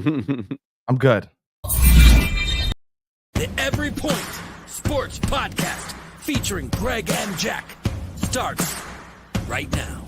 I'm good. The Every Point Sports Podcast featuring Greg and Jack starts right now.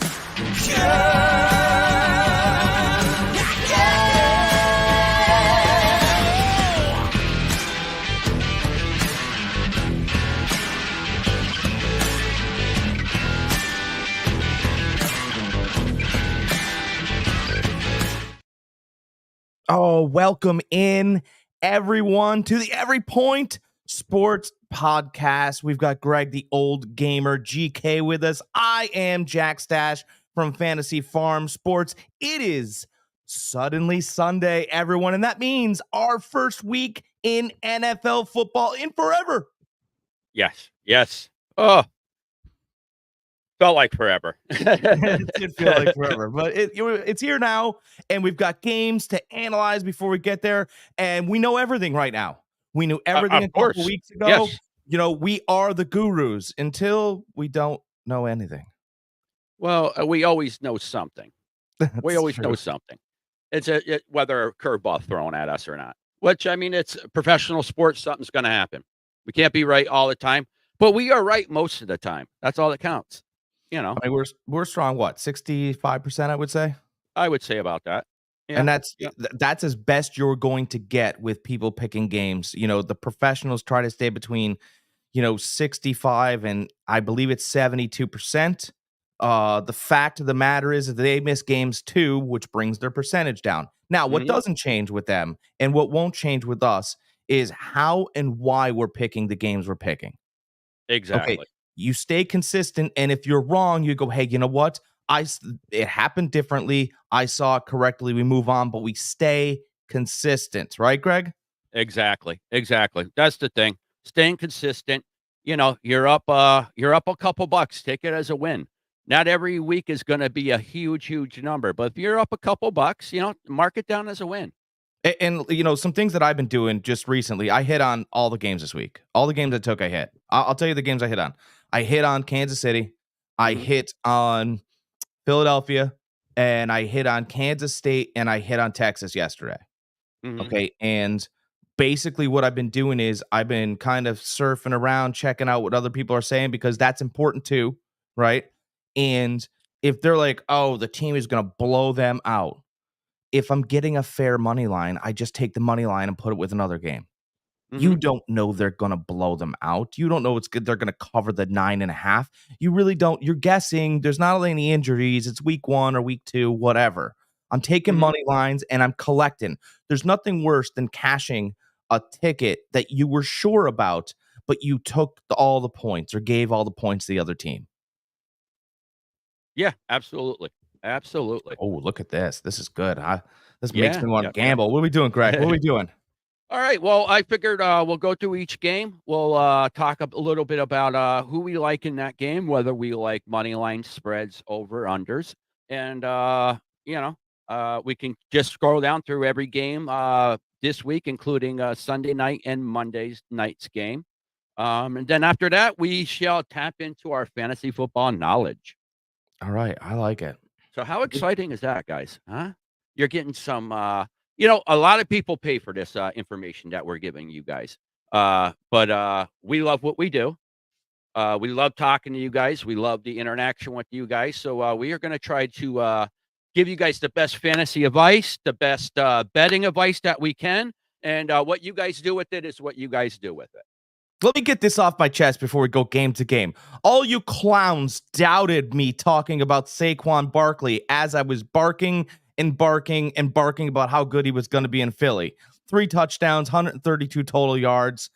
Oh, welcome in everyone to the Every Point Sports Podcast. We've got Greg, the old gamer, GK with us. I am Jack Stash from Fantasy Farm Sports. It is suddenly Sunday, everyone, and that means our first week in NFL football in forever. Yes. Oh, felt like forever. It did feel like forever, but it's here now, and we've got games to analyze before we get there, and we know everything right now. We knew everything a couple weeks ago. Yes. You know, we are the gurus until we don't know anything. Well, we always know something. We always know something. It's whether a curveball thrown at us or not. Which, I mean, it's professional sports. Something's going to happen. We can't be right all the time, but we are right most of the time. That's all that counts. You know, I mean, we're strong. What, 65%? I would say. I would say about that. Yeah. And that's as best you're going to get with people picking games. You know, the professionals try to stay between, 65 and I believe it's 72%. The fact of the matter is that they miss games too, which brings their percentage down. Now, what doesn't change with them and what won't change with us is how and why we're picking the games we're picking. Exactly. Okay, you stay consistent, and if you're wrong, you go, hey, you know what? It happened differently. I saw it correctly. We move on, but we stay consistent, right, Greg? Exactly. That's the thing. Staying consistent. You know, you're up a couple bucks. Take it as a win. Not every week is going to be a huge number, but if you're up a couple bucks, mark it down as a win. And some things that I've been doing just recently, I hit on all the games this week. All the games I took, I hit. I'll tell you the games I hit on. I hit on Kansas City. I hit on Philadelphia, and I hit on Kansas State, and I hit on Texas yesterday. Okay, and basically what I've been doing is I've been kind of surfing around, checking out what other people are saying, because that's important too, right? And if they're like, oh, the team is going to blow them out, if I'm getting a fair money line, I just take the money line and put it with another game. You don't know they're going to blow them out. You don't know it's good. They're going to cover the 9.5. You really don't. You're guessing. There's not any injuries. It's week 1 or week 2, whatever. I'm taking money lines and I'm collecting. There's nothing worse than cashing a ticket that you were sure about, but you took all the points or gave all the points to the other team. Yeah, absolutely. Oh, look at this. This is good. This makes me want to gamble. Yeah. What are we doing, Greg? What are we doing? All right. Well, I figured we'll go through each game. We'll talk a little bit about who we like in that game, whether we like money line spreads, over, unders. And, we can just scroll down through every game this week, including Sunday night and Monday's night's game. And then after that, we shall tap into our fantasy football knowledge. All right. I like it. So how exciting is that, guys? Huh? You're getting some... a lot of people pay for this information that we're giving you guys. But we love what we do. We love talking to you guys. We love the interaction with you guys. So we are going to try to give you guys the best fantasy advice, the best betting advice that we can. And what you guys do with it is what you guys do with it. Let me get this off my chest before we go game to game. All you clowns doubted me talking about Saquon Barkley as I was barking about how good he was going to be in Philly. 3 touchdowns, 132 total yards.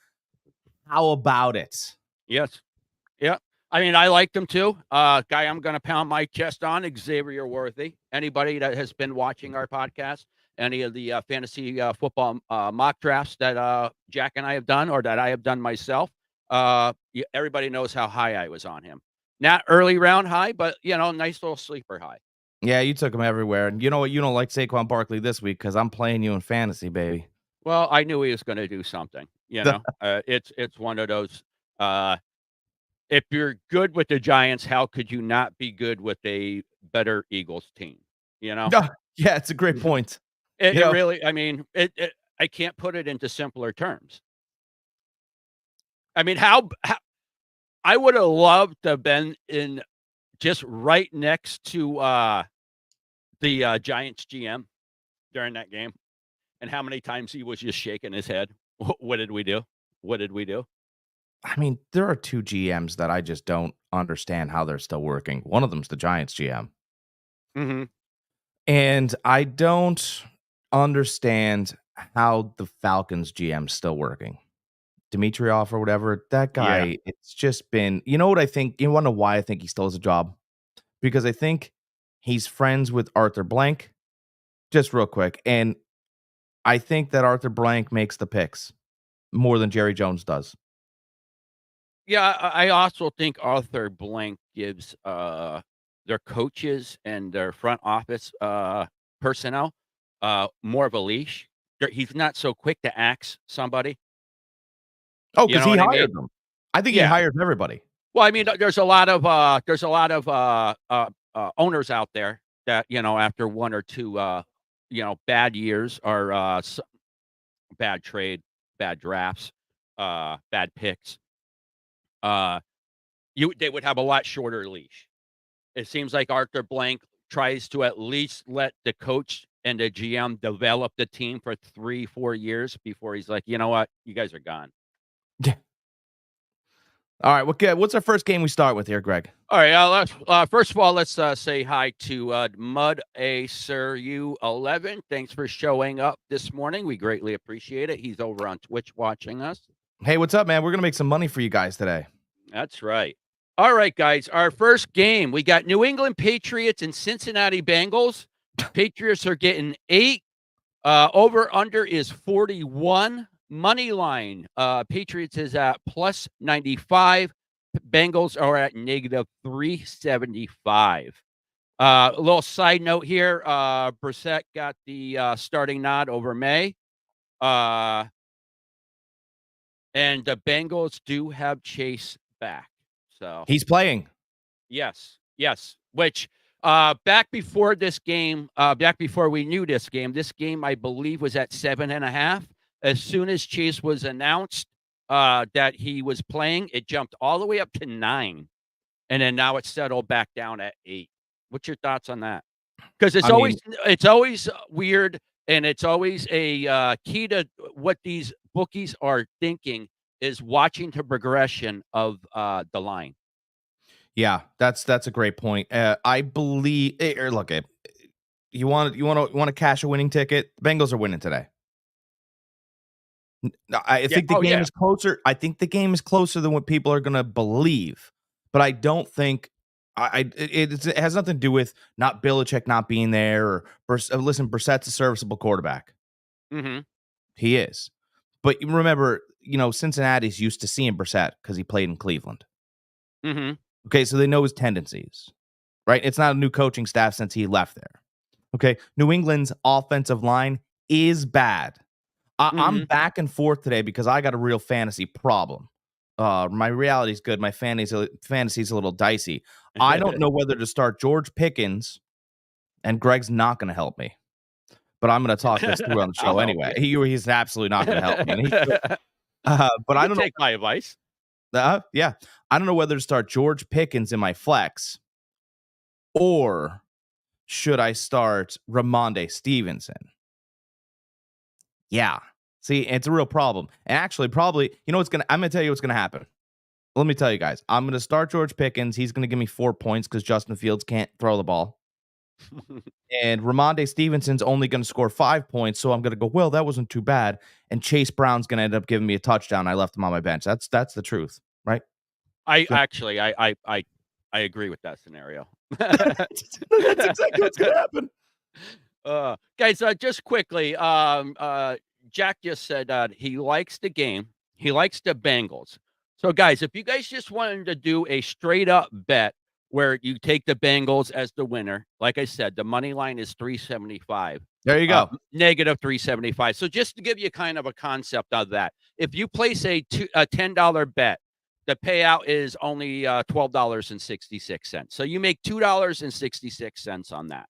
How about it? Yes. Yeah. I mean, I liked him too. Guy I'm going to pound my chest on, Xavier Worthy. Anybody that has been watching our podcast, any of the fantasy football mock drafts that Jack and I have done, or that I have done myself, everybody knows how high I was on him. Not early round high, but, nice little sleeper high. Yeah, you took him everywhere. And you know what? You don't like Saquon Barkley this week because I'm playing you in fantasy, baby. Well, I knew he was going to do something. It's one of those. If you're good with the Giants, how could you not be good with a better Eagles team? Yeah, it's a great point. It, You it know, really, I mean, I can't put it into simpler terms. I mean, how I would have loved to have been in just right next to the Giants GM during that game, and how many times he was just shaking his head. What did we do? What did we do? I mean, there are 2 GMs that I just don't understand how they're still working. One of them's the Giants GM, Hmm. and I don't understand how the Falcons GM's still working. Dimitrioff or whatever, that Yeah. guy, it's just been, you know what I think? You wanna know why I think he still has a job? Because I think he's friends with Arthur Blank, just real quick, and I think that Arthur Blank makes the picks more than Jerry Jones does. Yeah, I also think Arthur Blank gives their coaches and their front office personnel more of a leash. He's not so quick to axe somebody. Oh, You because know he what I mean? hired them. I think he Yeah. hires everybody. Well, I mean, there's a lot of owners out there that, after one or two bad years or bad trade, bad drafts, bad picks, uh, they would have a lot shorter leash. It seems like Arthur Blank tries to at least let the coach and the GM develop the team for 3, 4 years before he's like, "You know what? You guys are gone." Yeah. Alright, what's our first game we start with here, Greg? All right, first of all, let's say hi to Mud A Sir U11. Thanks for showing up this morning. We greatly appreciate it. He's over on Twitch watching us. Hey, what's up, man? We're gonna make some money for you guys today. That's right. All right, guys. Our first game, we got New England Patriots and Cincinnati Bengals. Patriots are getting 8. Over under is 41. Money line. Patriots is at plus 95. Bengals are at negative 375. A little side note here. Brissett got the starting nod over May. And the Bengals do have Chase back. So He's playing. yes, yes. Which back before this game, back before we knew this game I believe was at 7.5. As soon as Chase was announced that he was playing, it jumped all the way up to 9, and then now it's settled back down at 8. What's your thoughts on that? Because I mean, it's always weird, and it's always a key to what these bookies are thinking is watching the progression of the line. yeah, that's a great point. I believe or look, you wanna cash a winning ticket? The Bengals are winning today. No, I Yeah. think the Oh game yeah. is closer. I think the game is closer than what people are gonna believe, but I don't think it has nothing to do with not Belichick not being there or listen, Brissett's a serviceable quarterback. Hmm. He is. But you remember, Cincinnati's used to seeing Brissett because he played in Cleveland. Hmm. Okay, so they know his tendencies, right? It's not a new coaching staff since he left there. Okay, New England's offensive line is bad. I'm Hmm. back and forth today because I got a real fantasy problem. My reality's good. My fantasy's a little dicey. I don't know whether to start George Pickens, and Greg's not going to help me. But I'm going to talk this through on the show I'll help anyway. you. He's absolutely not going to help me. And but You I can don't know. take my advice. Yeah, I don't know whether to start George Pickens in my flex or should I start Ramonde Stevenson? Yeah. See, it's a real problem. And actually, probably, I'm gonna tell you what's gonna happen. Let me tell you guys. I'm gonna start George Pickens. He's gonna give me 4 points because Justin Fields can't throw the ball. And Ramonde Stevenson's only gonna score 5 points. So I'm gonna go, well, that wasn't too bad. And Chase Brown's gonna end up giving me a touchdown. I left him on my bench. That's the truth, right? I So actually, I agree with that scenario. that's exactly what's gonna happen. Guys, just quickly, Jack just said he likes the game. He likes the Bengals. So, guys, if you guys just wanted to do a straight up bet where you take the Bengals as the winner, like I said, the money line is 375. There you go. Negative 375. So just to give you kind of a concept of that, if you place a $10 bet, the payout is only $12.66. So you make $2.66 on that.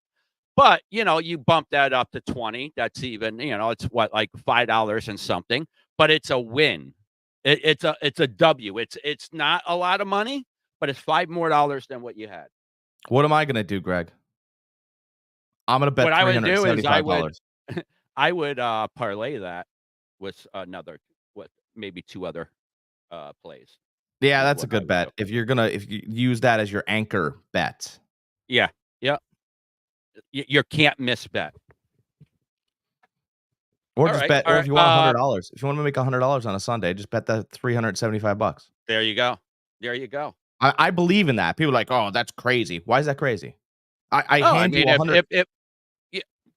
But, you bump that up to 20. That's even, it's what, like $5 and something, but it's a win. It's a W. It's not a lot of money, but it's $5 more than what you had. What am I gonna do, Greg? I'm gonna bet What I would do is $375. I would parlay that with with maybe two other plays. Yeah, Is that's a what I good would do. bet. If you use that as your anchor bet. Yeah. Yeah. You can't miss bet. Or All just right. bet, All or right. if you want $100, if you want to make $100 on a Sunday, just bet that $375. There you go. There you go. I believe in that. People are like, oh, that's crazy. Why is that crazy? I Oh, I hand you mean, 100.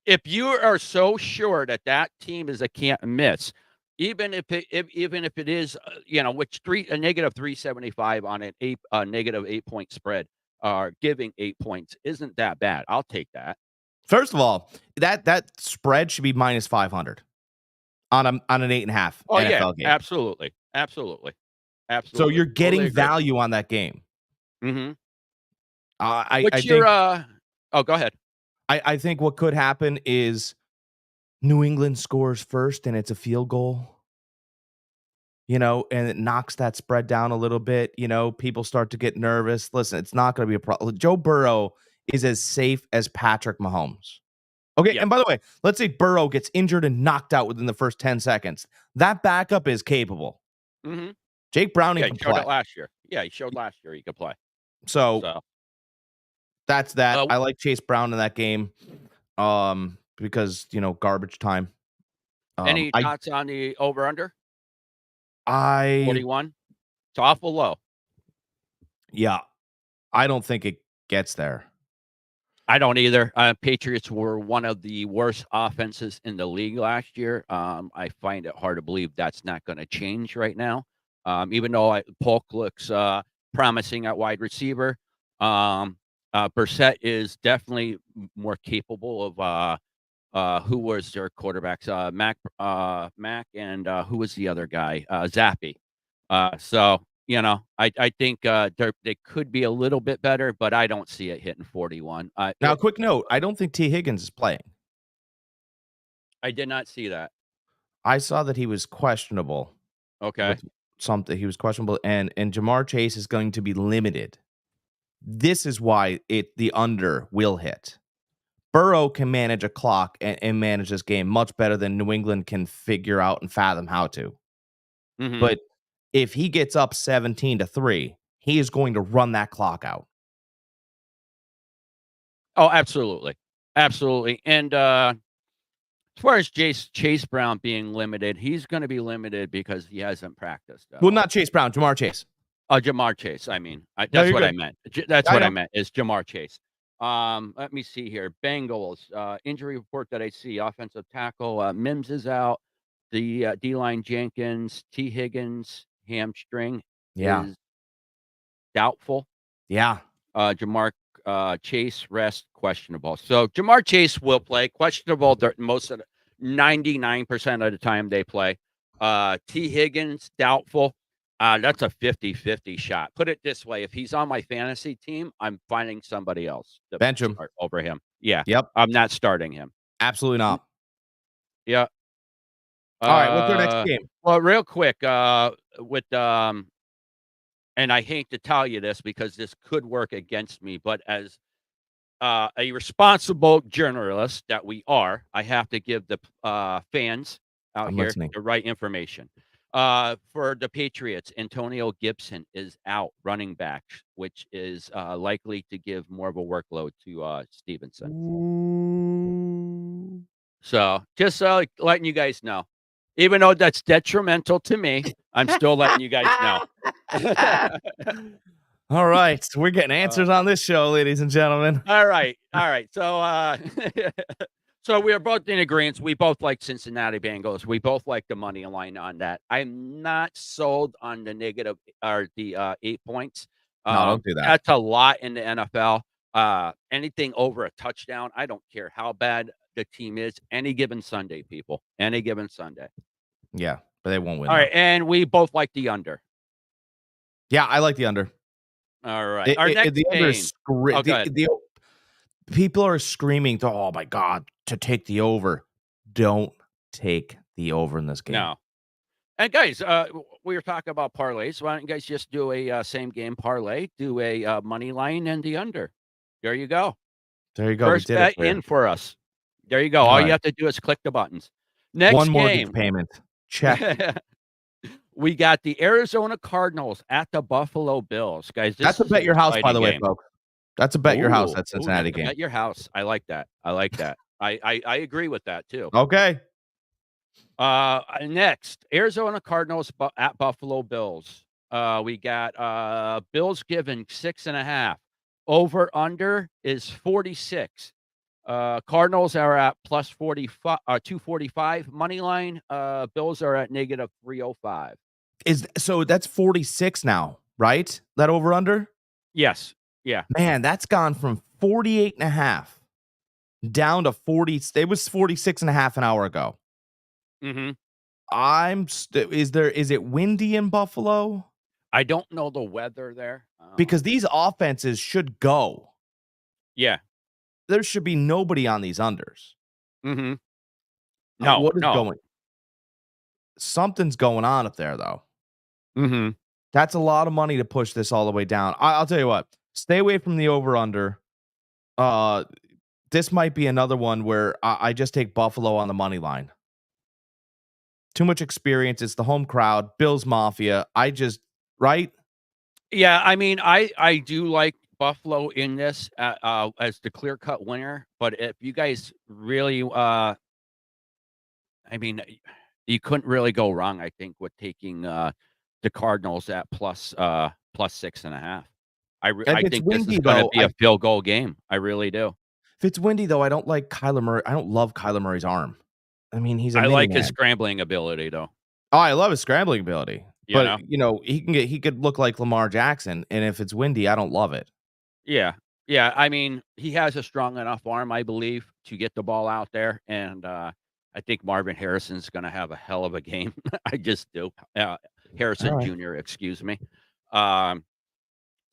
if you are so sure that that team is a can't miss, even if it is, which a negative 375 on a negative 8-point spread, giving 8 points isn't that bad. I'll take that. First of all, that spread should be minus 500 on an 8.5 Oh yeah, NFL game. absolutely, absolutely, So absolutely. you're getting Totally agree. value on that game. Mm-hmm. I What's think Oh, go ahead. I think what could happen is New England scores first and it's a field goal. And it knocks that spread down a little bit. People start to get nervous. Listen, it's not going to be a problem. Joe Burrow is as safe as Patrick Mahomes. Okay, Yeah. and by the way, let's say Burrow gets injured and knocked out within the first 10 seconds. That backup is capable. Mm-hmm. Jake Browning Yeah, can he showed play. it last year. Yeah, he showed last year he could play. So that's that. I like Chase Brown in that game because, garbage time. Any thoughts on the over-under? 41? It's awful low. Yeah, I don't think it gets there. I don't either. Patriots were one of the worst offenses in the league last year. I find it hard to believe that's not going to change right now. Even though Polk looks promising at wide receiver, Brissett is definitely more capable of who was their quarterbacks? Mac, and who was the other guy? Zappy. So I think they could be a little bit better, but I don't see it hitting 41. Now, quick note: I don't think T. Higgins is playing. I did not see that. I saw that he was questionable. Okay. He was questionable, and Jamar Chase is going to be limited. This is why the under will hit. Burrow can manage a clock and manage this game much better than New England can figure out and fathom how to. Mm-hmm. But if he gets up 17-3, he is going to run that clock out. Oh, absolutely. Absolutely. And as far as Chase Brown being limited, he's going to be limited because he hasn't practiced. Well, not Chase Brown, Jamar Chase. Jamar Chase. I mean, that's what I meant. That's what I meant is Jamar Chase. Let me see here. Bengals injury report that I see: offensive tackle Mims is out. The D-line Jenkins, T. Higgins hamstring is doubtful. Yeah. Jamar Chase rest questionable. So Jamar Chase will play. Questionable most of 99% of the time they play. T. Higgins doubtful. That's a 50-50 shot. Put it this way: if he's on my fantasy team, I'm finding somebody else to bench him over him. Yeah. Yep. I'm not starting him. Absolutely not. Yeah. All right. What's our next game? Well, real quick, with and I hate to tell you this because this could work against me, but as a responsible journalist that we are, I have to give the fans out here the right information. For the Patriots, Antonio Gibson is out, running back, which is likely to give more of a workload to Stevenson. Ooh. So just letting you guys know. Even though that's detrimental to me, I'm still letting you guys know. All right. So we're getting answers on this show, ladies and gentlemen. All right. So so we are both in agreement. We both like Cincinnati Bengals. We both like the money line on that. I'm not sold on the negative or the 8 points. No, don't do that. That's a lot in the NFL. Anything over a touchdown, I don't care how bad the team is. Any given Sunday, people. Any given Sunday. Yeah, but they won't win. All right, and we both like the under. Yeah, I like the under. All right. Our next the game. under is people are screaming, "Oh my god, to take the over." Don't take the over in this game. No. And guys, we were talking about parlays. Why don't you guys just do a same game parlay? Do a money line and the under. There you go. There you go. We First did it bet for you. in for us. There you go. All All you right. have to do is click the buttons. One Next mortgage game. payment. Check. We got the Arizona Cardinals at the Buffalo Bills. Guys, this That's a is bet an your house, by exciting the way, game. folks. That's a bet your house, Ooh, that ooh, Cincinnati that's a game. bet your house. I like that. I like that. I agree with that too. Okay. Next, Arizona Cardinals at Buffalo Bills. We got Bills given 6.5. Over under is 46. Cardinals are at plus 45, 245 money line. Bills are at negative 305. So that's 46 now, right? That over under? Yes. Yeah. Man, that's gone from 48 and a half down to 40. It was 46 and a half an hour ago. Mm-hmm. Is it windy in Buffalo? I don't know the weather there. Because these offenses should go. Yeah. There should be nobody on these unders. Mm-hmm. No. What is no. going? Something's going on up there, though. Mm-hmm. That's a lot of money to push this all the way down. I'll tell you what. Stay away from the over-under. This might be another one where I just take Buffalo on the money line. Too much experience. It's the home crowd. Bills Mafia. Right? Yeah, I mean, I do like Buffalo in this as the clear-cut winner, but if you guys really, I mean, you couldn't really go wrong, I think, with taking the Cardinals at plus 6.5. I If it's think this is windy, going to though, be a field goal game. I really do. if it's windy, though, I don't like Kyler Murray. I don't love Kyler Murray's arm. I mean, he's a I mini like man. his scrambling ability, though. Oh, I love his scrambling ability. You But know? he could look like Lamar Jackson, and if it's windy, I don't love it. Yeah. Yeah, I mean, he has a strong enough arm, I believe, to get the ball out there, and I think Marvin Harrison's gonna have a hell of a game. I just do. Harrison All right. Jr., excuse me.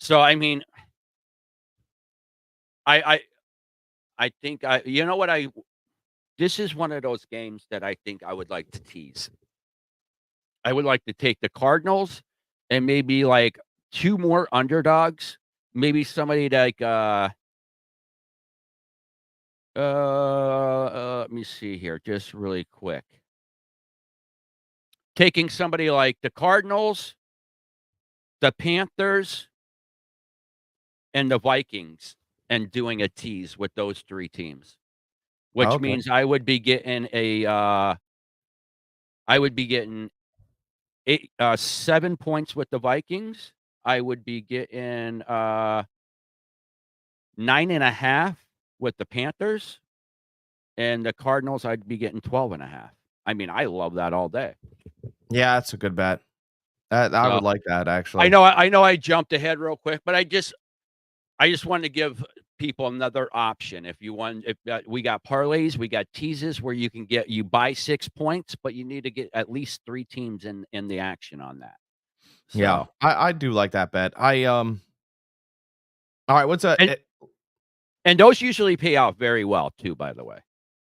So, I mean, I think you know what, this is one of those games that I think I would like to tease. I would like to take the Cardinals and maybe, like, 2 more underdogs, maybe somebody like, let me see here, just really quick. Taking somebody like the Cardinals, the Panthers, and the Vikings, and doing a tease with those 3 teams, which Okay. means I would be getting I would be getting 7 points with the Vikings. I would be getting 9.5 with the Panthers, and the Cardinals, I'd be getting 12.5. I mean, I love that all day. Yeah, that's a good bet. I So, would like that, actually. I know I jumped ahead real quick, but I just wanted to give people another option. If you want, if we got parlays, we got teases where you buy 6 points, but you need to get at least 3 teams in the action on that. Yeah, So, I do like that bet. All right, what's and those usually pay out very well too, by the way.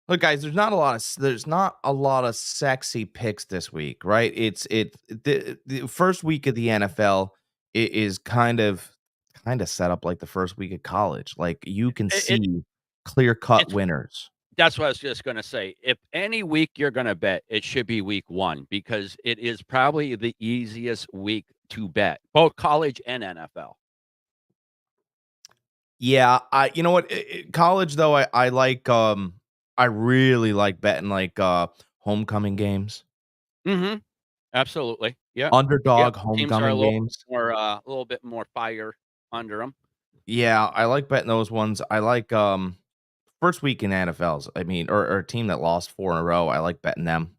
look, guys, there's not a lot of sexy picks this week, right? The first week of the NFL is kind of set up like the first week of college. Like you can It, it see clear-cut it's winners. That's what I was just gonna say. If any week you're gonna bet, it should be week 1 because it is probably the easiest week to bet, both college and NFL. Yeah, you know what? College though, I like I really like betting like homecoming games. Mm-hmm. Absolutely. Yep. Yep. Underdog Teams are homecoming games. a little bit more fire under them. Yeah, I like betting those ones. I like first week in NFLs. I mean, or a team that lost 4 in a row. I like betting them.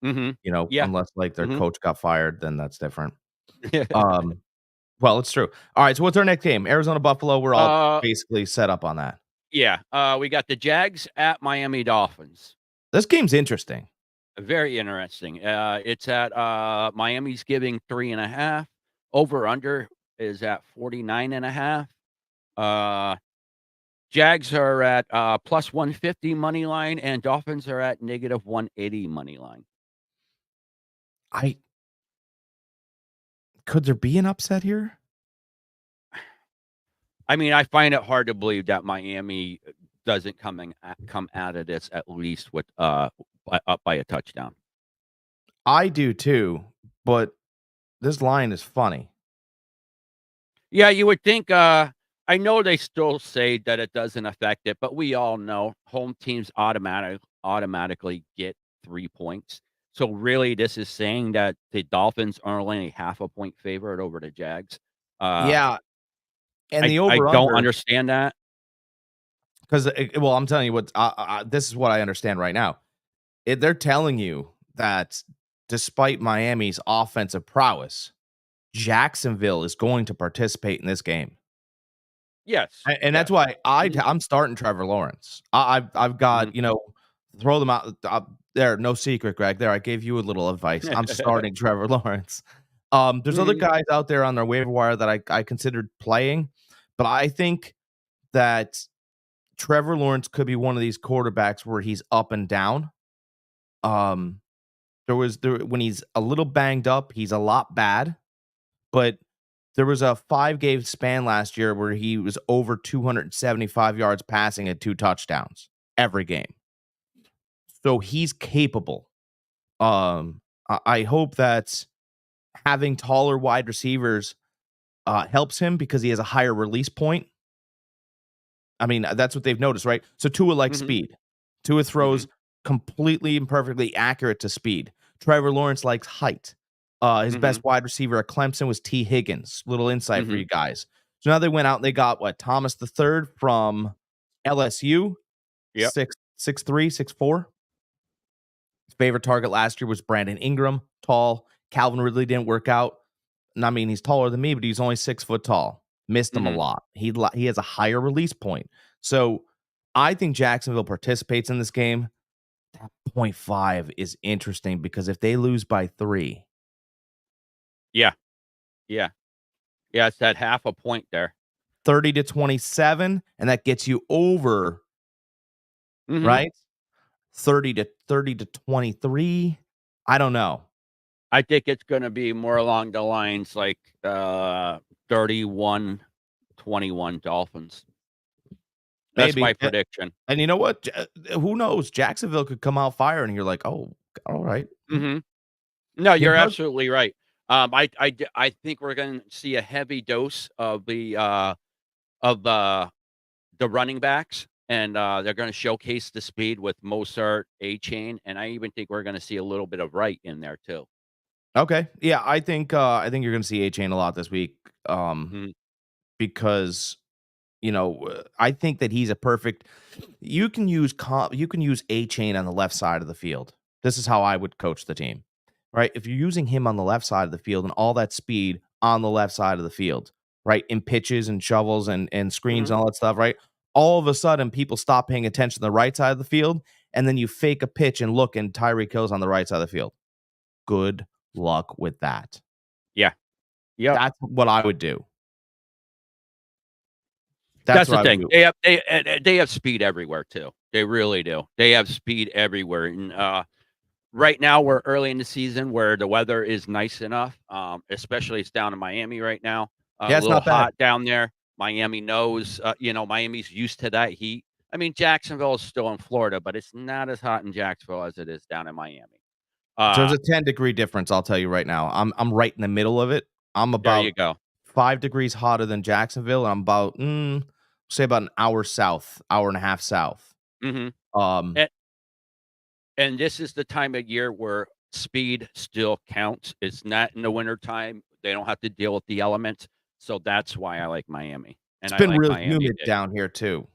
Mm-hmm. Yeah. Unless like their Mm-hmm. coach got fired, then that's different. Um, well, it's true. All right, so what's our next game? Arizona Buffalo. We're all uh, basically set up on that. yeah. We got the Jags at Miami Dolphins. This game's interesting. Very interesting. It's at Miami's giving 3.5. Over under is at 49.5. Jags are at plus 150 money line, and Dolphins are at negative 180 money line. I Could there be an upset here? I mean, I find it hard to believe that Miami doesn't come out of this at least with up by a touchdown. I do too, but this line is funny. Yeah, you would think. I know they still say that it doesn't affect it, but we all know home teams automatically get 3 points. So really, this is saying that the Dolphins are only a half a point favorite over the Jags. Yeah, and the I don't over-under understand that. 'cause well, I'm telling you what, this is what I understand right now. They're telling you that despite Miami's offensive prowess, Jacksonville is going to participate in this game. Yes, And that's yes. why Mhm, I'm starting Trevor Lawrence. I've mhm. got, throw them out there, no secret, Greg. There, I gave you a little advice. I'm starting Trevor Lawrence. There's other Mhm, guys out there on their waiver wire that I considered playing, but I think that Trevor Lawrence could be one of these quarterbacks where he's up and down. Um, there when he's a little banged up, he's a lot bad, but there was a 5-game span last year where he was over 275 yards passing and 2 touchdowns every game. So he's capable. I hope that having taller wide receivers helps him because he has a higher release point. I mean, that's what they've noticed, right? So Tua likes mhm, speed. Tua mhm, throws completely and perfectly accurate to speed. Trevor Lawrence likes height. His mhm, best wide receiver at Clemson was T. Higgins. Little insight for mhm. you guys. So now they went out and they got what, Thomas the third from LSU, Yep. 6'3", 6'4". His favorite target last year was Brandon Ingram, tall. Calvin Ridley didn't work out. And I mean, he's taller than me, but he's only 6 foot tall. Missed him a Mhm. lot. He has a higher release point. So I think Jacksonville participates in this game. That .5 is interesting because if they lose by 3, Yeah, yeah, yeah. It's that half a point there. 30-27, and that gets you over, Mhm. right? 30-23. I don't know. I think it's gonna be more along the lines like 31-21 Dolphins. That's Maybe. my prediction. And you know what? Who knows? Jacksonville could come out firing, and you're like, oh, all right. Mhm. No, It you're does. absolutely right. I think we're gonna see a heavy dose of the running backs, and they're gonna showcase the speed with Mostert, A-Chain, and I even think we're gonna see a little bit of Wright in there too. Okay. Yeah, I think you're gonna see A Chain a lot this week. Mhm, Because I think that he's a perfect. You can use A Chain on the left side of the field. This is how I would coach the team, right? If you're using him on the left side of the field and all that speed on the left side of the field, right, in pitches and shovels and screens mhm. and all that stuff, right? All of a sudden, people stop paying attention to the right side of the field, and then you fake a pitch and look, and Tyreek Hill's on the right side of the field. Good luck with that. Yeah. Yep. That's what I would do. That's That's what the I would thing. do. They have speed everywhere too. They really do. They have speed everywhere, and, right now, we're early in the season where the weather is nice enough, especially it's down in Miami right now, a Yeah, it's little not bad. hot down there. Miami knows, Miami's used to that heat. I mean, Jacksonville is still in Florida, but it's not as hot in Jacksonville as it is down in Miami. There's Uh, a 10-degree difference, I'll tell you right now. I'm right in the middle of it. I'm there you about go. 5 degrees hotter than Jacksonville, and I'm about, say about an hour south, hour and a half south. Mhm. Um, And this is the time of year where speed still counts. It's not in the wintertime. They don't have to deal with the elements. So that's why I like Miami. it's And I been like really Miami humid big. down here too.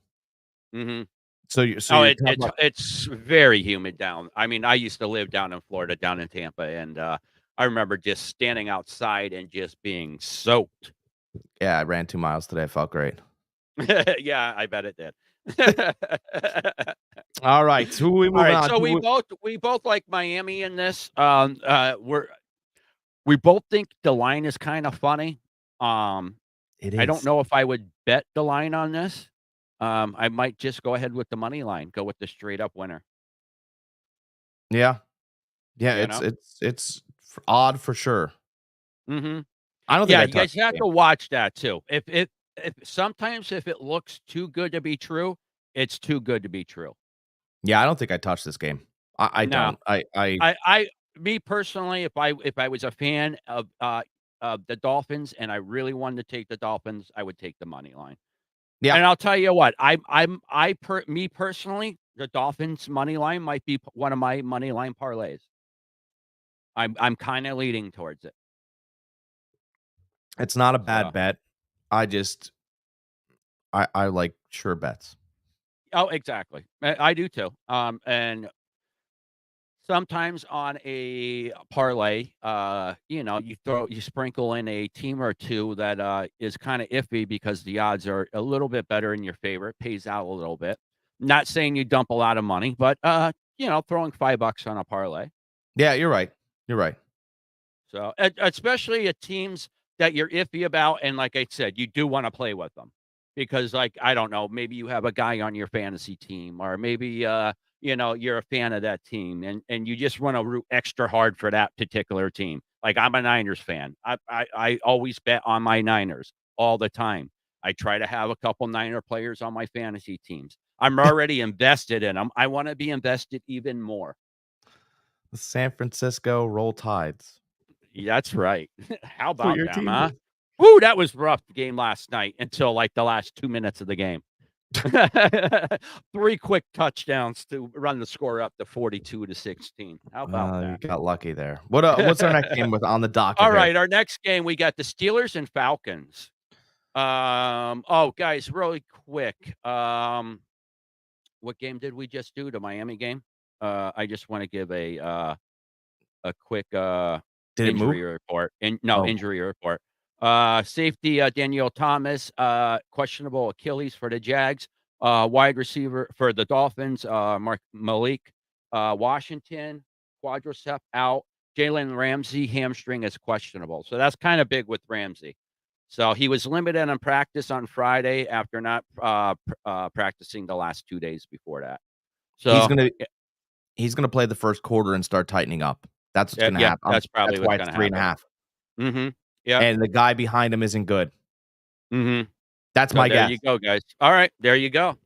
Mhm. So Oh, you're talking about. it's very humid down. I mean, I used to live down in Florida, down in Tampa, and I remember just standing outside and just being soaked. Yeah, I ran 2 miles today, felt great. Yeah, I bet it did. All right, who are we All moving right, on so to? we both like Miami in this. We both think the line is kind of funny. Um, It I don't is. know if I would bet the line on this. I might just go ahead with the money line, go with the straight up winner. Yeah. Yeah, You it's know? it's it's odd for sure. Hmm. I don't think Yeah, I you touched guys the have game. to watch that too. If sometimes if it looks too good to be true, it's too good to be true. Yeah, I don't think I touched this game. I No, don't. I me personally, if I was a fan of the Dolphins and I really wanted to take the Dolphins, I would take the money line. yeah. And I'll tell you what, me personally, the Dolphins money line might be one of my money line parlays. I'm kind of leading towards it. It's not a So, bad bet. I just I like sure bets. oh, exactly. I do too. And sometimes on a parlay, you sprinkle in a team or two that is kind of iffy because the odds are a little bit better in your favor. It pays out a little bit. Not saying you dump a lot of money, but throwing $5 on a parlay. Yeah, you're right. You're right. So, especially at teams that you're iffy about, and like I said, you do wanna play with them because, like, I don't know, maybe you have a guy on your fantasy team, or maybe, you're a fan of that team, and you just wanna root extra hard for that particular team. Like, I'm a Niners fan. I always bet on my Niners all the time. I try to have a couple Niner players on my fantasy teams. I'm already invested in them. I wanna be invested even more. The San Francisco Roll Tides. That's right. How That's what about your them, team huh? is. Woo, that was rough game last night until, like, the last 2 minutes of the game. 3 quick touchdowns to run the score up to 42-16. How about You that? got lucky there. What's our next game with on the docket here? Alright, our next game, we got the Steelers and Falcons. Oh, guys, really quick, what game did we just do? The Miami game? I just wanna give a quick, Did it move? injury report, and no, Oh, injury report. Safety, Daniel Thomas, questionable Achilles for the Jags. Wide receiver for the Dolphins, Mark Malik, Washington, quadricep out. Jalen Ramsey, hamstring is questionable. So that's kind of big with Ramsey. So he was limited on practice on Friday after not practicing the last 2 days before that. he's So, gonna he's gonna play the first quarter and start tightening up. That's what's gonna yeah, happen. that's probably That's what's why it's going to three and a happen. half. Mhm. Yep. And the guy behind him isn't good. Mhm. That's So my there guess. you go, guys. All right, there you go.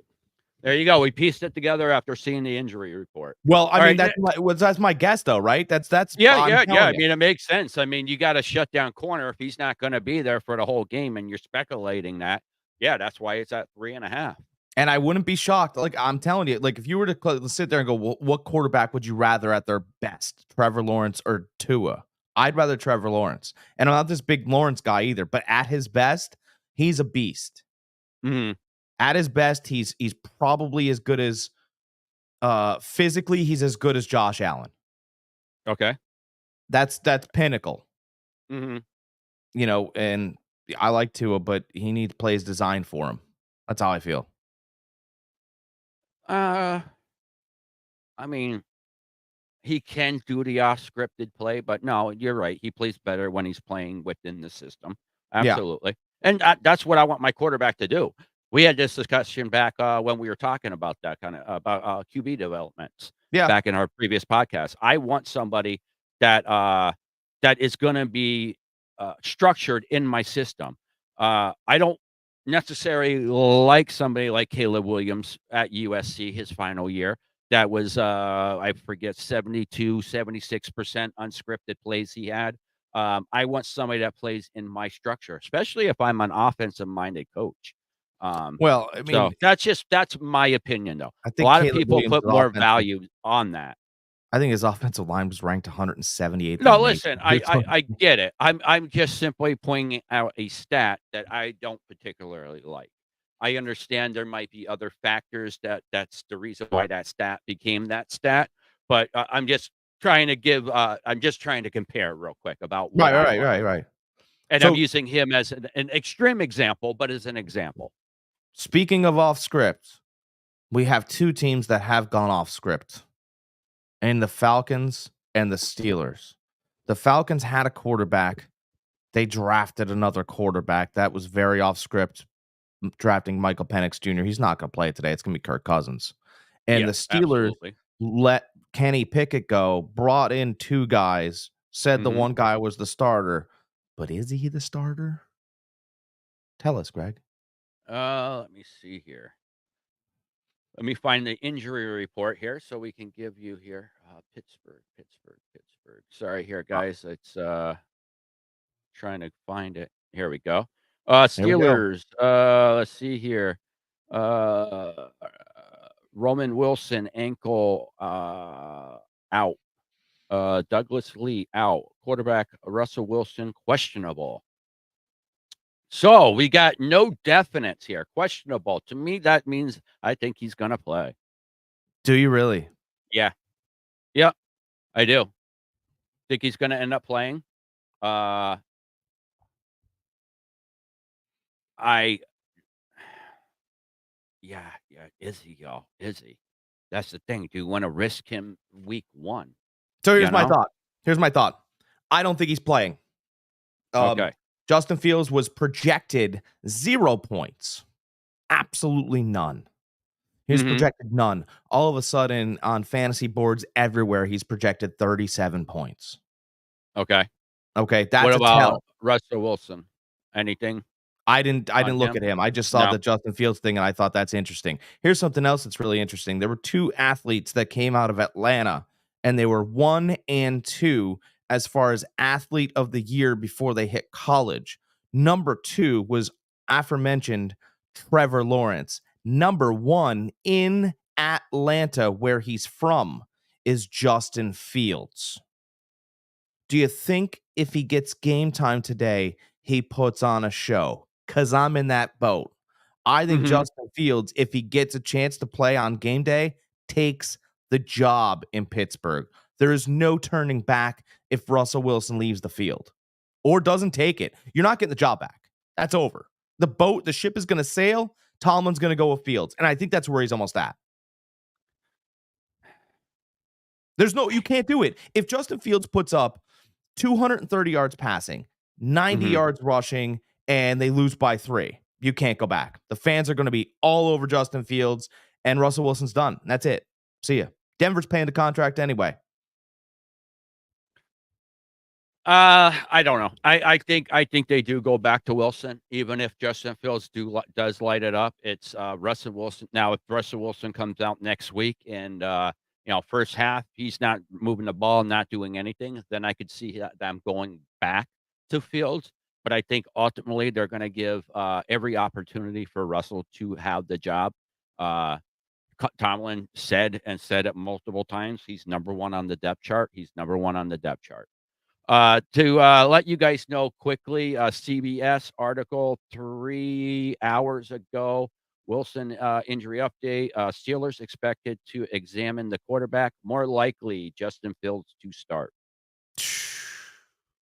There you go. We pieced it together after seeing the injury report. Well, I All mean, right, ne that's my guess though, right? That's yeah, I'm yeah, yeah. I telling you. mean, it makes sense. I mean, you got a shutdown corner if he's not gonna be there for the whole game, and you're speculating that. Yeah, that's why it's at 3.5. And I wouldn't be shocked. Like I'm telling you, like if you were to sit there and go, what quarterback would you rather at their best, Trevor Lawrence or Tua? I'd rather Trevor Lawrence. And I'm not this big Lawrence guy either, but at his best, he's a beast. Mhm. At his best, he's probably as good as physically, he's as good as Josh Allen. Okay. That's pinnacle, Mhm. and I like Tua, but he needs plays designed for him. That's how I feel. Uh, I mean, he can do the off-scripted play, but no, you're right. He plays better when he's playing within the system. Yeah. Absolutely. And that's what I want my quarterback to do. We had this discussion back when we were talking about that kind of about QB developments Yeah. back in our previous podcast. I want somebody that is going to be structured in my system. I don't necessarily like somebody like Caleb Williams at USC his final year that was, I forget, 76% unscripted plays he had. I want somebody that plays in my structure, especially if I'm an offensive-minded coach. Um, Well, I so mean, that's my opinion, though. I A think lot of Caleb people Williams' put more value on that. I think his offensive line was ranked 178th in No, the nation. listen, I get it. I'm just simply pointing out a stat that I don't particularly like. I understand there might be other factors that's the reason why that stat became that stat, but I'm just trying to compare real quick about what Right, I right, like. right, right. And I'm So, using him as an extreme example, but as an example. speaking of off script, we have two teams that have gone off script, and the Falcons and the Steelers. The Falcons had a quarterback. They drafted another quarterback that was very off script. drafting Michael Penix Jr. He's not going to play today. It's going to be Kirk Cousins. And the Steelers absolutely. let Kenny Pickett go, brought in 2 guys, said the Mhm. one guy was the starter. But is he the starter? Tell us, Greg. Let me see here. Let me find the injury report here so we can give you here. Pittsburgh. Sorry here, guys. It's trying to find it. Here we go. Here we go. Steelers. Let's see here. Uh, Roman Wilson ankle out. Douglas Lee out. Quarterback Russell Wilson questionable. So we got no definites here. Questionable. To me, that means I think he's gonna play. Do you really? Yeah. Yep. I do. Think he's gonna end up playing. Uh I yeah, is he, y'all? Is he? That's the thing. Do you want to risk him week 1? So You here's my know? thought. Here's my thought. I don't think he's playing. Okay. Justin Fields was projected 0 points. Absolutely none. He's Mhm. projected none. All of a sudden, on fantasy boards everywhere, he's projected 37 points. Okay. Okay, What that's a about tell. Russell Wilson? Anything I didn't on look him? at him. I just saw No. the Justin Fields thing, and I thought that's interesting. Here's something else that's really interesting. There were 2 athletes that came out of Atlanta, and they were 1 and 2 as far as athlete of the year before they hit college. Number 2 was aforementioned Trevor Lawrence. Number 1 in Atlanta, where he's from, is Justin Fields. Do you think if he gets game time today, he puts on a show? Because I'm in that boat. I think Mhm. Justin Fields, if he gets a chance to play on game day, takes the job in Pittsburgh. There is no turning back if Russell Wilson leaves the field or doesn't take it. You're not getting the job back. That's over. The ship is going to sail. Tomlin's going to go with Fields. And I think that's where he's almost at. You can't do it. If Justin Fields puts up 230 yards passing, 90 Mhm. yards rushing, and they lose by 3, you can't go back. The fans are going to be all over Justin Fields, and Russell Wilson's done. That's it. See ya. Denver's paying the contract anyway. I don't know. I think they do go back to Wilson, even if Justin Fields does light it up. It's Russell Wilson. Now, if Russell Wilson comes out next week and first half he's not moving the ball, not doing anything, then I could see them going back to Fields. But I think ultimately they're going to give every opportunity for Russell to have the job. Uh, Tomlin said it multiple times. He's number 1 on the depth chart. He's number 1 on the depth chart. To let you guys know quickly, CBS article 3 hours ago, Wilson injury update. Steelers expected to examine the quarterback, more likely Justin Fields to start.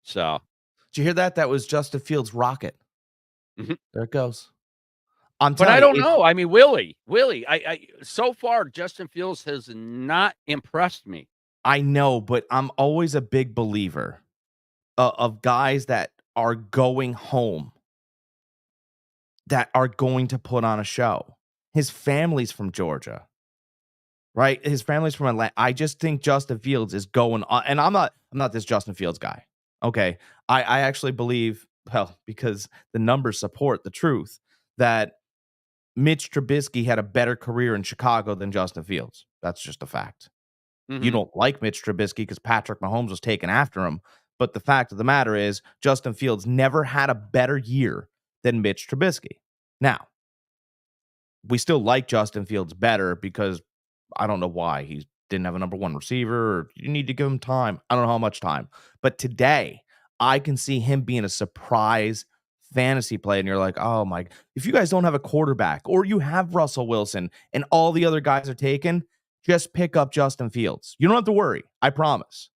So, Did you hear that? That was Justin Fields' rocket. Mhm. There it goes. I'm But I telling you, don't know. I mean, Willie, I so far Justin Fields has not impressed me. I know, but I'm always a big believer of guys that are going home that are going to put on a show. His family's from Georgia, right? His family's from Atlanta. I just think Justin Fields is going on, and I'm not this Justin Fields guy. Okay. I actually believe, well, because the numbers support the truth, that Mitch Trubisky had a better career in Chicago than Justin Fields. That's just a fact. You Mhm. don't like Mitch Trubisky because Patrick Mahomes was taken after him. But the fact of the matter is, Justin Fields never had a better year than Mitch Trubisky. Now, we still like Justin Fields better because I don't know why he didn't have a number 1 receiver. Or you need to give him time. I don't know how much time. But today, I can see him being a surprise fantasy play. And you're like, oh my, if you guys don't have a quarterback or you have Russell Wilson and all the other guys are taken, just pick up Justin Fields. You don't have to worry. I promise.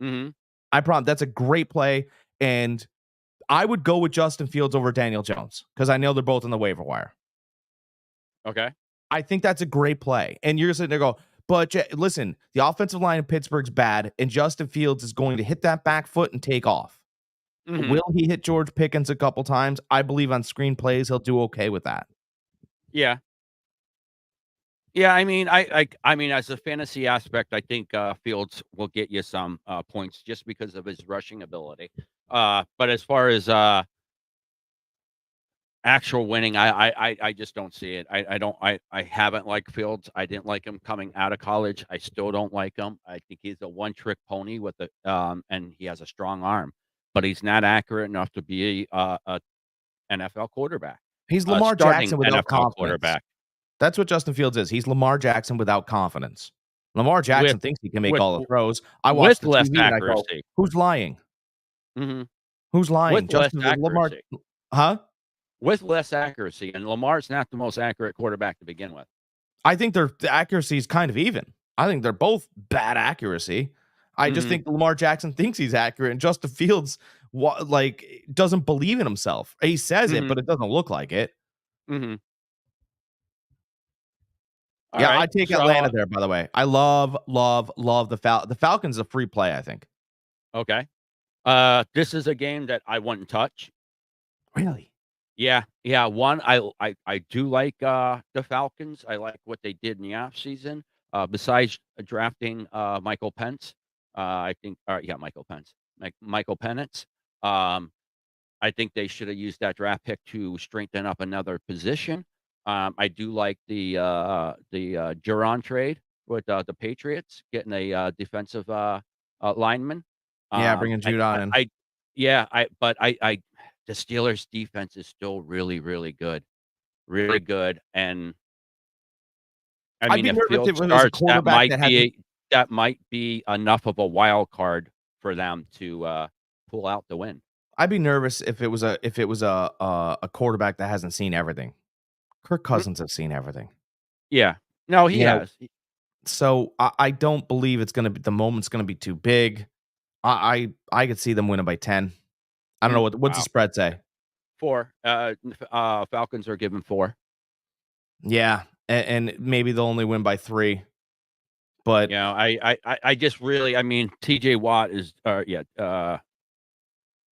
Mhm. I promise. That's a great play. And I would go with Justin Fields over Daniel Jones because I know they're both in the waiver wire. Okay. I think that's a great play. And you're sitting there go, but listen, the offensive line in Pittsburgh's bad, and Justin Fields is going to hit that back foot and take off. Mhm. Will he hit George Pickens a couple times? I believe on screen plays, he'll do okay with that. Yeah. Yeah, I mean, as a fantasy aspect, I think, Fields will get you some, points just because of his rushing ability. But as far as, actual winning, I just don't see it. I haven't liked Fields. I didn't like him coming out of college. I still don't like him. I think he's a one-trick pony with and he has a strong arm, but he's not accurate enough to be a NFL quarterback, He's a Lamar starting Jackson without NFL confidence. quarterback That's what Justin Fields is. He's Lamar Jackson without confidence. Lamar with Jackson thinks he can make with all the throws. I watch with the less TV and I go, accuracy. "Who's lying? Mhm. Who's lying?" With less Justin Lamar, accuracy. huh? With less accuracy, and Lamar's not the most accurate quarterback to begin with. I think their accuracy is kind of even. I think they're both bad accuracy. I just Mhm. think Lamar Jackson thinks he's accurate, and Justin Fields doesn't believe in himself. He says it, Mhm. but it doesn't look like it. Mhm. Yeah, I Alright. take Atlanta So there. By the way, I love, love, love the Falcons. A free play, I think. okay. This is a game that I wouldn't touch. Really? Yeah. Yeah. One, I do like, the Falcons. I like what they did in the offseason, besides drafting, Michael Pence. I think yeah, Michael Pence. Michael Penix. Um I think they should have used that draft pick to strengthen up another position. I do like the Duran trade with the Patriots, getting a defensive lineman. Yeah, bringing Judon in. I yeah, but the Steelers defense is still really, really good. And I I'd mean, be if nervous Field if it was a starts, quarterback that hasn't. that might be enough of a wild card for them to pull out the win. I'd be nervous if it was a quarterback that hasn't seen everything. Kirk Mm, Cousins has seen everything. yeah. No, he You know, has. so I don't believe it's gonna be the moment's gonna be too big. I could see them winning by 10. I don't know what's the Wow. spread say. 4. Falcons are given 4. Yeah, and maybe they'll only win by 3, You but know, I just really, I mean, TJ Watt is, yeah,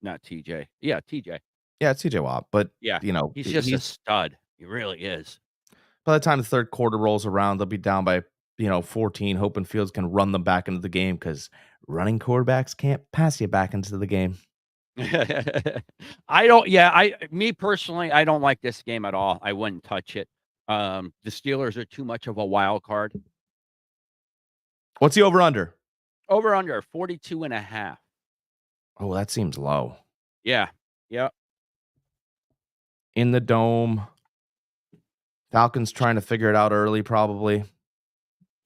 not TJ. Yeah, TJ. yeah, it's CJ Watt. But Yeah. He's just a he's stud. He really is. by the time the third quarter rolls around, they'll be down by 14, hoping Fields can run them back into the game because running quarterbacks can't pass you back into the game. I don't yeah, me personally, I don't like this game at all. I wouldn't touch it. The Steelers are too much of a wild card. What's the over under? Over under 42.5. Oh, that seems low. Yeah. Yep. In the dome. Falcons trying to figure it out early, probably.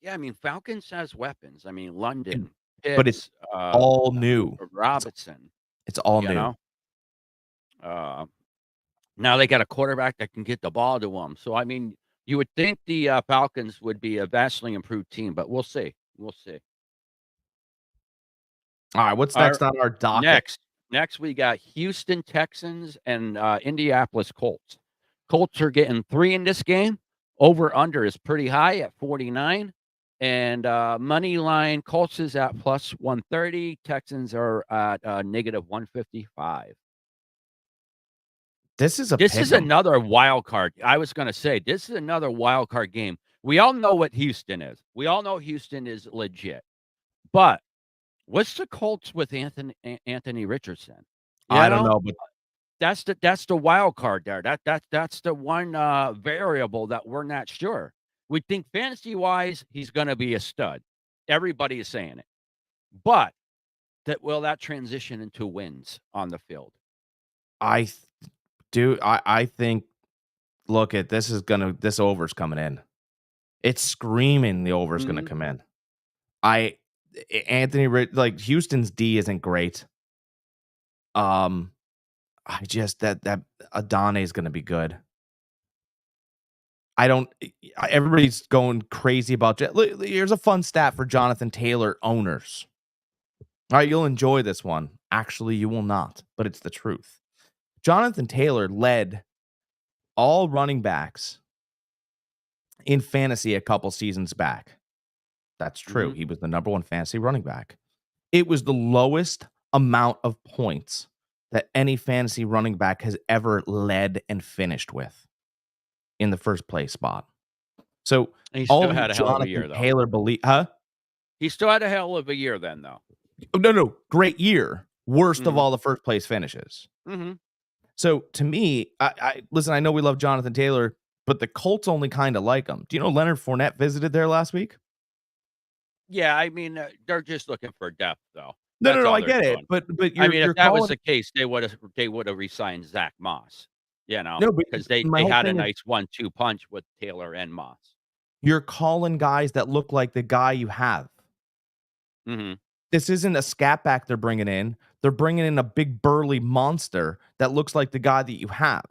Yeah, I mean, Falcons has weapons. I mean, And- London, but it's Pitts, all new. Robinson, It's all you new. know? Uh, Now they got a quarterback that can get the ball to them. So, I mean, you would think the, Falcons would be a vastly improved team, but we'll see. We'll see. All right, what's Our next on our docket? next we got Houston Texans and, Indianapolis Colts. Colts are getting 3 in this game. Over under is pretty high at 49. And, money line, Colts is at plus 130. Texans are at, negative 155. This is a This is pick 'em. another wild card. I was gonna say, this is another wild card game. We all know what Houston is. We all know Houston is legit. But what's the Colts with Anthony Richardson? You I don't know? know, but That's the wild card there. That's the one, variable that we're not sure. We think fantasy-wise, he's gonna be a stud. Everybody is saying it. But will that transition into wins on the field? I th- I think look at this over's coming in. It's screaming the over's gonna Mhm. come in. I like Houston's D isn't great. I just that Adane is gonna be good. I don't. Everybody's going crazy about. Here's a fun stat for Jonathan Taylor owners. All right, you'll enjoy this one. Actually, you will not, but it's the truth. Jonathan Taylor led all running backs in fantasy a couple seasons back. That's true. Mhm. He was the number one fantasy running back. It was the lowest amount of points that any fantasy running back has ever led and finished with in the first place spot. So He all still of you had a hell of a year, Jonathan though. Taylor believe, huh? He still had a hell of a year then, though. Oh, no, great year. Worst of Mhm. all the first place finishes. Mhm. So to me, I listen. I know we love Jonathan Taylor, but the Colts only kind of like him. Do you know Leonard Fournette visited there last week? Yeah, I mean, they're just looking for depth, though. No, no, That's no. all I they're get it, doing. but I mean, if you're that was calling the case, they would have re-signed Zach Moss, no, but because they my they whole had a thing is nice 1-2 punch with Taylor and Moss. you're calling guys that look like the guy you have. Mhm. This isn't a scat back they're bringing in. They're bringing in a big burly monster that looks like the guy that you have.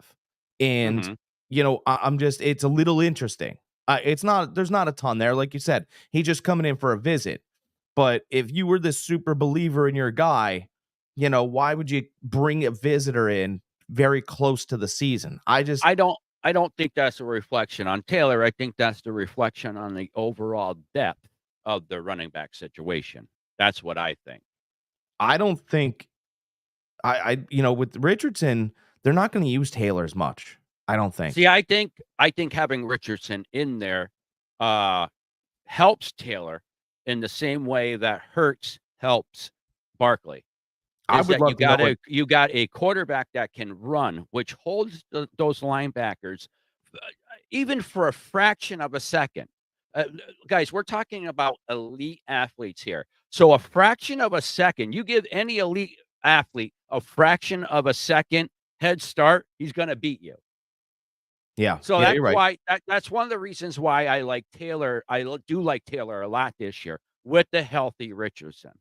And, Mhm. I'm just, it's a little interesting. It's not, there's not a ton there. Like you said, he's just coming in for a visit. But if you were this super believer in your guy, why would you bring a visitor in very close to the season? I don't think that's a reflection on Taylor. I think that's the reflection on the overall depth of the running back situation. That's what I think. I don't think with Richardson, they're not going to use Taylor as much. I don't think. See, I think having Richardson in there uh helps Taylor in the same way that Hurts helps Barkley. I Is would that love to know what you got a quarterback that can run, which holds those linebackers even for a fraction of a second. Guys, we're talking about elite athletes here. So a fraction of a second, you give any elite athlete a fraction of a second head start, he's going to beat you. Yeah. So Yeah, that's you're right. why that's one of the reasons why I like Taylor. Do like Taylor a lot this year with the healthy Richardson.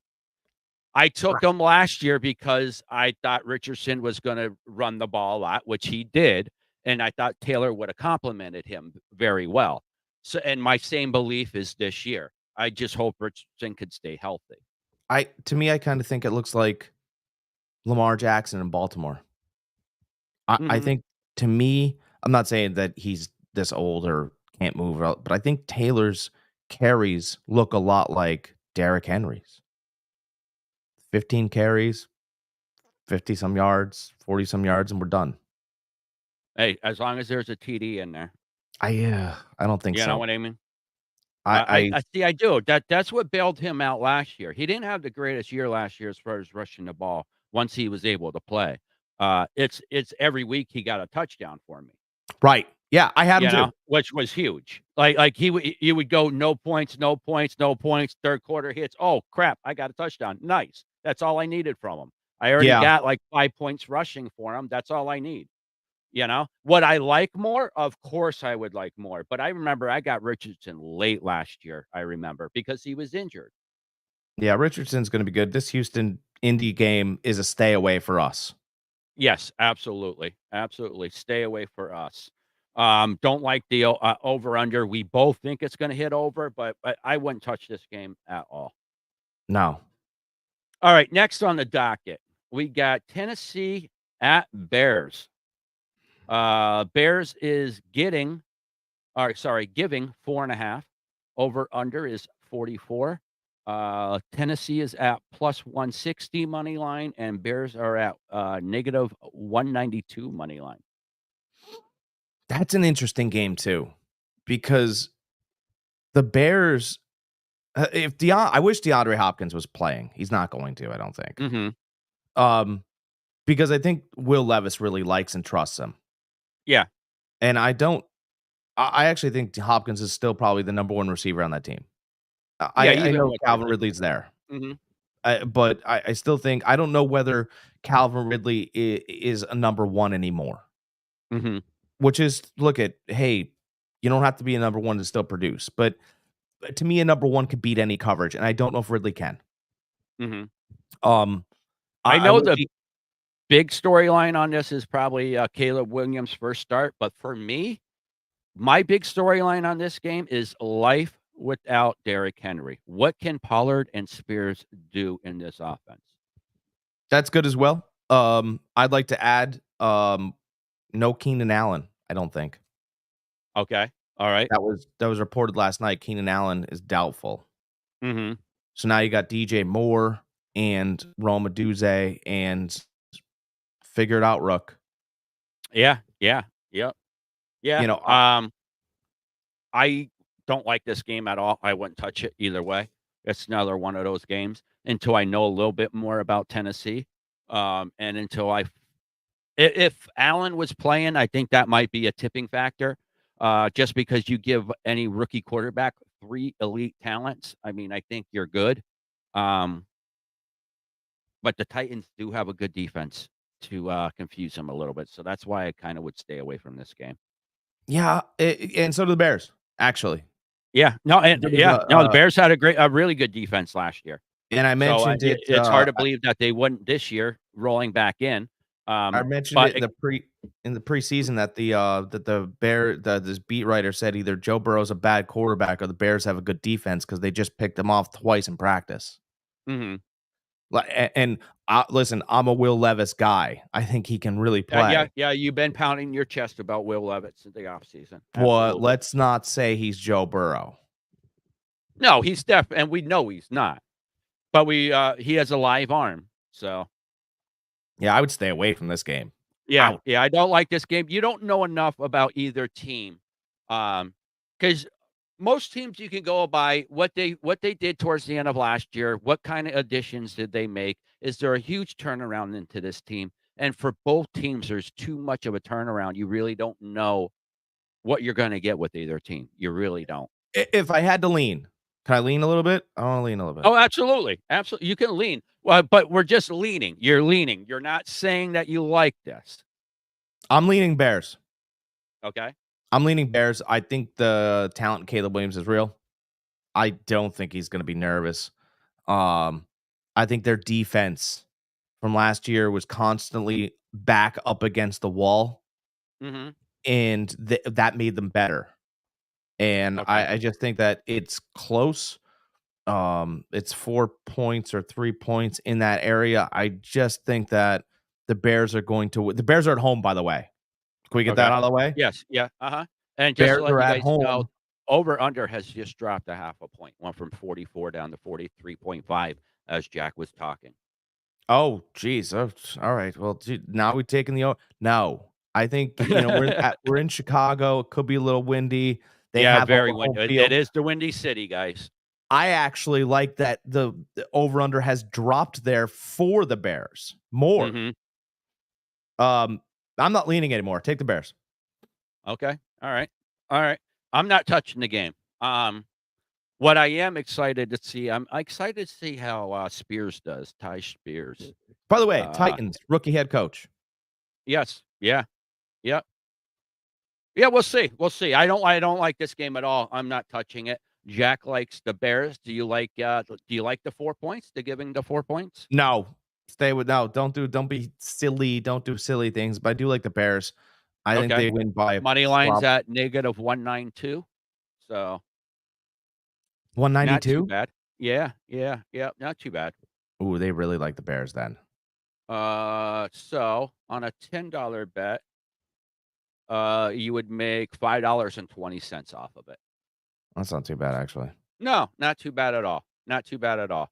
I took him last year because I thought Richardson was going to run the ball a lot, which he did, and I thought Taylor would have complemented him very well. So, and my same belief is this year. I just hope Richardson could stay healthy. To me, I kind of think it looks like Lamar Jackson in Baltimore. I Mhm. think to me, I'm not saying that he's this old or can't move, but I think Taylor's carries look a lot like Derrick Henry's. 15 carries, 50 some yards, 40 some yards, and we're done. Hey, as long as there's a TD in there, I don't think you know so. what I mean. I, I I see. I do. That's what bailed him out last year. He didn't have the greatest year last year as far as rushing the ball once he was able to play. It's every week he got a touchdown for me, right. Yeah, I had him too. which was huge. Like he would go no points, no points, no points. Third quarter hits. Oh crap! I got a touchdown. Nice. That's all I needed from him. I already Yeah. got like 5 points rushing for him. That's all I need. What I like more? Of course, I would like more, but I remember I got Richardson late last year, I remember, because he was injured. Yeah, Richardson's going to be good. This Houston Indy game is a stay away for us. Yes, absolutely, absolutely. Stay away for us. Don't like the over under. We both think it's going to hit over, but I wouldn't touch this game at all. No. All right, next on the docket, we got Tennessee at Bears. Bears is giving 4.5. Over under is 44. Tennessee is at plus 160 money line, and Bears are at negative 192 money line. That's an interesting game too, because the Bears, I wish DeAndre Hopkins was playing. He's not going to, I don't think. Mm-hmm. Because I think Will Levis really likes and trusts him. Yeah. And I actually think Hopkins is still probably the number one receiver on that team. I know Calvin Ridley's there. Mm-hmm. But I still think, I don't know whether Calvin Ridley is a number one anymore. Mm-hmm. Which is, hey, you don't have to be a number one to still produce. But to me, a number one could beat any coverage, and I don't know if Ridley can. Mm-hmm. I know the big storyline on this is probably Caleb Williams' first start, but for me, my big storyline on this game is life without Derrick Henry. What can Pollard and Spears do in this offense? That's good as well. I'd like to add no Keenan Allen, I don't think. Okay. All right. That was reported last night. Keenan Allen is doubtful. Mm-hmm. So now you got DJ Moore and Rome Odunze and figure it out, Rook. Yeah. Yep. Yeah. You know, I don't like this game at all. I wouldn't touch it either way. It's another one of those games until I know a little bit more about Tennessee. And until if Allen was playing, I think that might be a tipping factor. Just because you give any rookie quarterback 3 elite talents, I mean, I think you're good. Um, but the Titans do have a good defense to confuse him a little bit. So that's why I kind of would stay away from this game. yeah, and so do the Bears, actually. Yeah. No, and There was yeah. No, the Bears had a really good defense last year. and I So, mentioned it. it's hard to believe that they wouldn't this year rolling back in. I mentioned But it in the preseason that this beat writer said either Joe Burrow's a bad quarterback or the Bears have a good defense because they just picked him off twice in practice. mhm. And listen, I'm a Will Levis guy. I think he can really play. Yeah, you've been pounding your chest about Will Levis in the offseason. But Absolutely. let's not say he's Joe Burrow. No, he's and we know he's not. But he has a live arm. So, Yeah, I would stay away from this game. yeah, Out. I don't like this game. You don't know enough about either team. Because most teams you can go by what they did towards the end of last year. What kind of additions did they make? Is there a huge turnaround into this team? And for both teams, there's too much of a turnaround. You really don't know what you're going to get with either team. You really don't. If I had to lean, can I lean a little bit? I want to lean a little bit. Oh, absolutely, absolutely. You can lean. Well, but we're just leaning. You're leaning. You're not saying that you like this. I'm leaning Bears. Okay. I'm leaning Bears. I think the talent in Caleb Williams is real. I don't think he's going to be nervous. I think their defense from last year was constantly back up against the wall, Mm-hmm. and that made them better. And Okay. I just think that it's close. It's 4 points or 3 points in that area. I just think that the Bears are going to. The Bears are at home, by the way. Can we get that Okay. out of the way? Yes. Yeah. Uh-huh. And just Bears to let are you at guys know, home. over under has just dropped a half a point. Went from 44 down to 43.5 as Jack was talking. Oh, geez. Oh, all right. Well, now we're taking no. I think we're in Chicago. It could be a little windy. They Yeah, have very a home windy. field. It is the Windy City, guys. I actually like that the over under has dropped there for the Bears more. Mhm. I'm not leaning anymore. Take the Bears. Okay. All right. All right. I'm not touching the game. What I am excited to see, I'm excited to see how Spears does. Ty Spears. By the way, Uh, Titans rookie head coach. yes. Yeah. Yep. Yeah. We'll see. We'll see. I don't like this game at all. I'm not touching it. Jack likes the Bears. Do you like the 4 points? To giving the 4 points? No, stay with no. Don't be silly. Don't do silly things. But I do like the Bears. I think Okay. they win by Money line's at negative 192. So not too 192. bad. Yeah. Not too bad. Ooh, they really like the Bears then. So on a $10 bet, you would make $5.20 off of it. That's not too bad, actually. No, not too bad at all. Not too bad at all.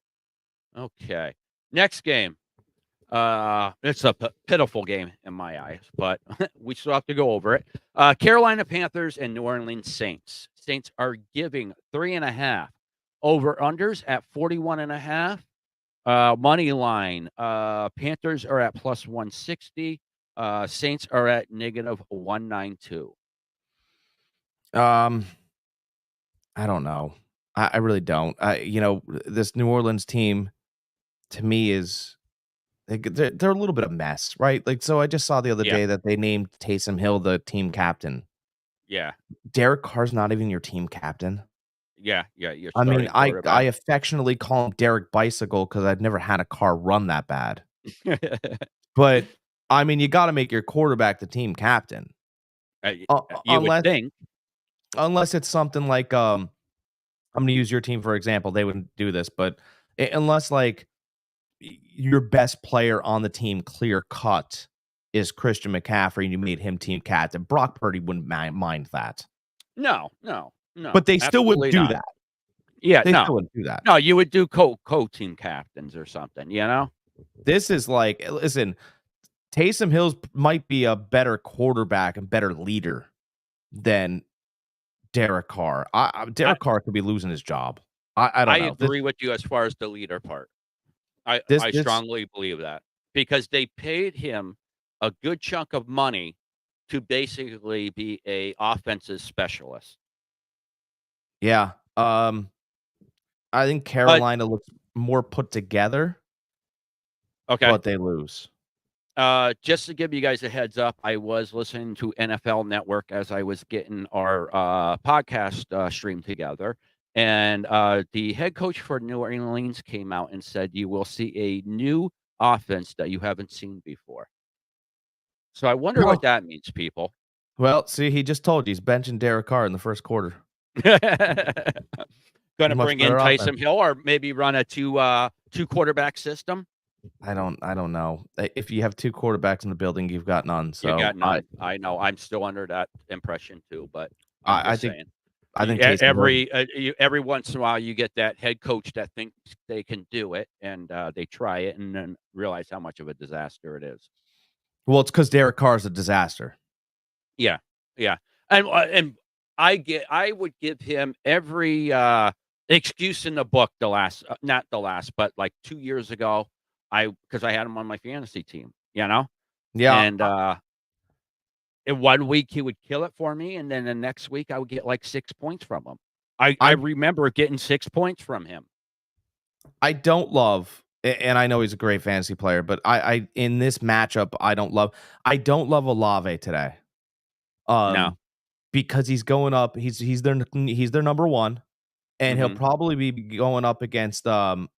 Okay. Next game. It's a pitiful game in my eyes, but we still have to go over it. Carolina Panthers and New Orleans Saints. Saints are giving 3.5 over unders at 41.5. Money line. Panthers are at plus 160. Saints are at negative 192. I don't know. I really don't. This New Orleans team to me is they're a little bit of a mess, right? Like, so I just saw the other Yeah. day that they named Taysom Hill the team captain. Yeah. Derek Carr's not even your team captain. Yeah. You're I mean, starting I quarterback. affectionately call him Derek Bicycle because I've never had a car run that bad. But I mean, you got to make your quarterback the team captain. You Unless would think. unless it's something like I'm going to use your team for example. They wouldn't do this, but unless like your best player on the team clear cut is Christian McCaffrey and you made him team captain, Brock Purdy wouldn't mind that. No. But they still wouldn't absolutely do not. that. Yeah, They no. still wouldn't do that. No, you would do co-team captains or something, you know? This is like, listen, Taysom Hills might be a better quarterback and better leader than Derek Carr. Derek Carr could be losing his job. I don't I know. agree with you as far as the leader part. I This I this strongly believe that because they paid him a good chunk of money to basically be a offensive specialist. yeah. I think But Carolina looks more put together, okay, but they lose. just to give you guys a heads up, I was listening to NFL Network as I was getting our podcast stream together, and the head coach for New Orleans came out and said you will see a new offense that you haven't seen before. So I wonder what Well, that means, people. see, he just told you he's benching Derek Carr in the first quarter. Gonna Much bring in better offense. Taysom Hill or maybe run a two quarterback system. I don't know. If you have 2 quarterbacks in the building, you've got none. You So got none. I know. I'm still under that impression too, but I'm I just think saying. I think Taysom Hill. Every once in a while, you get that head coach that thinks they can do it, and they try it, and then realize how much of a disaster it is. Well, it's because Derek Carr is a disaster. Yeah, yeah, and I would give him every excuse in the book. Not the last, but like 2 years ago, because I had him on my fantasy team, Yeah, and in 1 week he would kill it for me, and then the next week I would get like 6 points from him. I I remember getting 6 points from him. I don't love, and I know he's a great fantasy player, but I in this matchup I don't love Olave today. No. Because he's going up. He's their number one, and he'll Mhm. probably be going up against Horn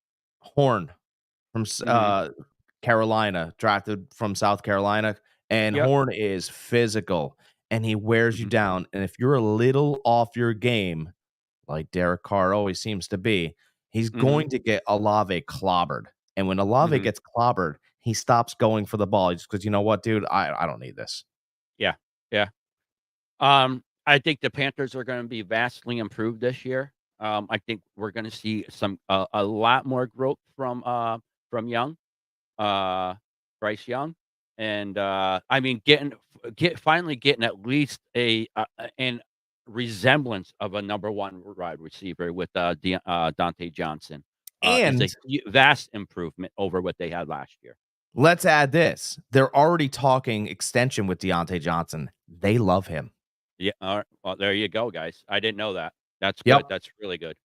from Mhm. Carolina, drafted from South Carolina, and Yep. Horn is physical and he wears you Mhm. down. And if you're a little off your game, like Derek Carr always seems to be, he's Mhm. going to get Olave clobbered. And when Olave Mhm. gets clobbered, he stops going for the ball just because you know what, dude, I don't need this. Yeah. Yeah. I think the Panthers are gonna be vastly improved this year. I think we're gonna see a lot more growth from Young, uh, Bryce Young, and, I mean, finally getting at least an resemblance of a number 1 wide receiver with, Dante Johnson, is a And vast improvement over what they had last year. let's add this. They're already talking extension with Deontay Johnson. They love him. Yeah, alright, well, there you go, guys. I didn't know that. That's Yep. good, that's really good.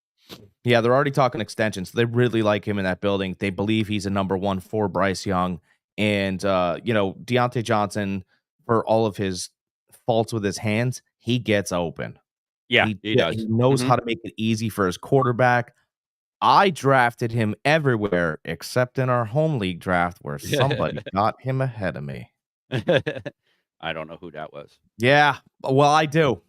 Yeah, they're already talking extensions. They really like him in that building. They believe he's a number one for Bryce Young. And Deontay Johnson, for all of his faults with his hands, he gets open. Yeah, he He does. knows how Mhm. to make it easy for his quarterback. I drafted him everywhere except in our home league draft where somebody got him ahead of me. I don't know who that was. Yeah, well, I do.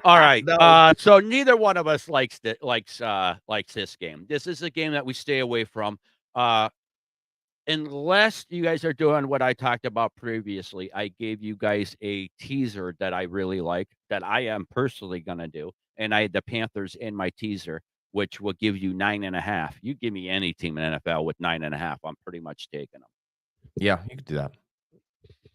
All right. No. So neither one of us likes this game. This is a game that we stay away from. Uh, unless you guys are doing what I talked about previously. I gave you guys a teaser that I really like that I am personally gonna do. And I had the Panthers in my teaser, which will give you 9.5. You give me any team in NFL with 9.5, I'm pretty much taking them. Yeah, you could do that.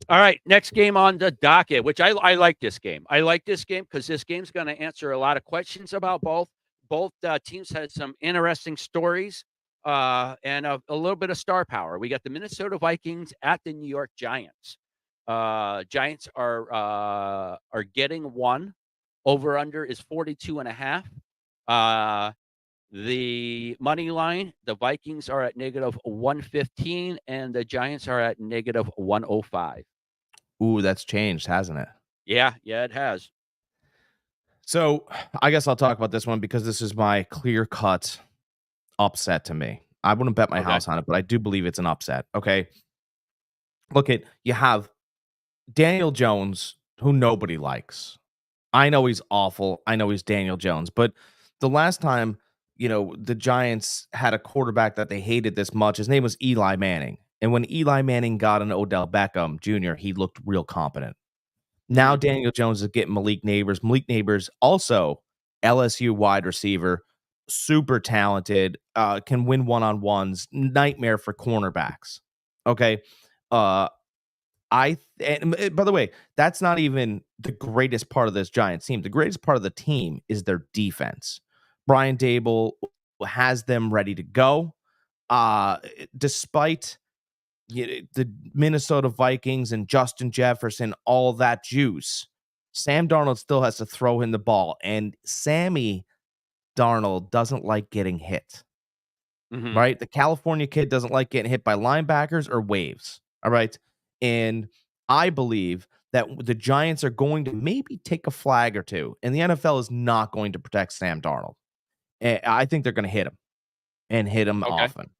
All right, next game on the docket, which I like this game. I like this game because this game's going to answer a lot of questions about both. Both teams had some interesting stories and a little bit of star power. We got the Minnesota Vikings at the New York Giants. Giants are getting one. Over under is 42.5. The money line, the Vikings are at negative 115 and the Giants are at negative 105. Ooh, that's changed, hasn't it? Yeah, yeah, it has. So I guess I'll talk about this one because this is my clear cut upset to me. I wouldn't bet my Okay. house on it, but I do believe it's an upset. Okay. Look at you have Daniel Jones, who nobody likes. I know he's awful. I know he's Daniel Jones, but the last time, the Giants had a quarterback that they hated this much, his name was Eli Manning. And when Eli Manning got an Odell Beckham Jr., he looked real competent. Now Mhm. Daniel Jones is getting Malik Neighbors. Malik Neighbors, also LSU wide receiver, super talented, can win one-on-ones, nightmare for cornerbacks. Okay. Uh, By the way, that's not even the greatest part of this Giants team. The greatest part of the team is their defense. Brian Dable has them ready to go. Despite the Minnesota Vikings and Justin Jefferson, all that juice, Sam Darnold still has to throw in the ball, and Sammy Darnold doesn't like getting hit. Right? The California kid doesn't like getting hit by linebackers or waves. All right. And I believe that the Giants are going to maybe take a flag or two, and the NFL is not going to protect Sam Darnold. And I think they're going to hit him and hit him often.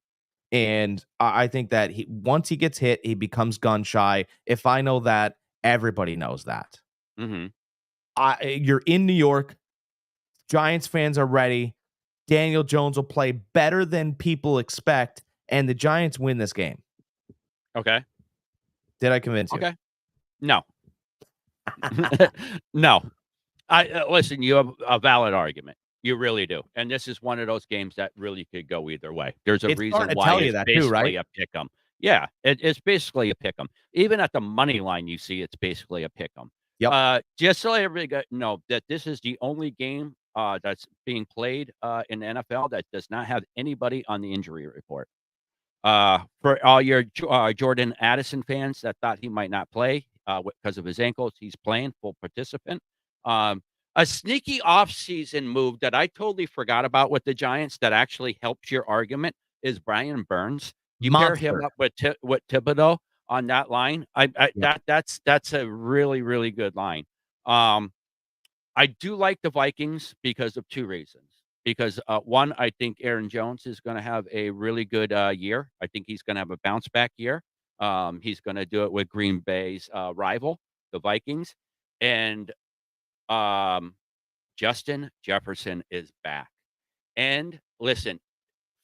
And I think that once he gets hit, he becomes gun shy. If I know that, everybody knows that. You're in New York. Giants fans are ready. Daniel Jones will play better than people expect, and the Giants win this game. Okay. Did I convince you? Okay. No. No. Listen, you have a valid argument. You really do. And this is one of those games that really could go either way. There's a reason why it's basically a pick 'em. Yeah, it's basically a pick 'em. Even at the money line, you see it's basically a pick 'em. Yep. Just so everybody know that this is the only game that's being played in the NFL that does not have anybody on the injury report. For all your Jordan Addison fans that thought he might not play because of his ankles, he's playing, full participant. A sneaky offseason move that I totally forgot about with the Giants that actually helps your argument is Brian Burns. You pair him up with Thibodeau on that line. That's a really, really good line. I do like the Vikings because of two reasons. Because one, I think Aaron Jones is going to have a really good year. I think he's going to have a bounce back year. He's going to do it with Green Bay's rival, the Vikings, and Justin Jefferson is back. And listen,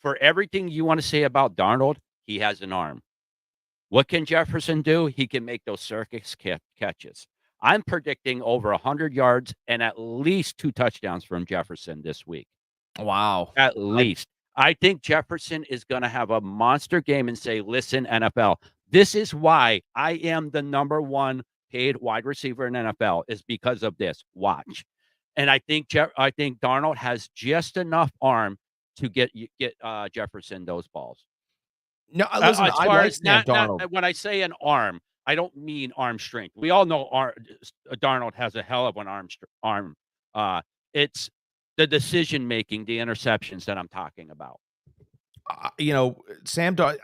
for everything you want to say about Darnold, he has an arm. What can Jefferson do? He can make those circus catches. I'm predicting over 100 yards and at least 2 touchdowns from Jefferson this week. Wow. At least. I think Jefferson is going to have a monster game and say, listen, NFL, this is why I am the number 1 paid wide receiver in NFL is because of this. Watch. And I think Darnold has just enough arm to get Jefferson those balls. No, listen, I like Sam Darnold. When I say an arm, I don't mean arm strength. We all know Darnold has a hell of an arm. It's the decision making, the interceptions that I'm talking about. I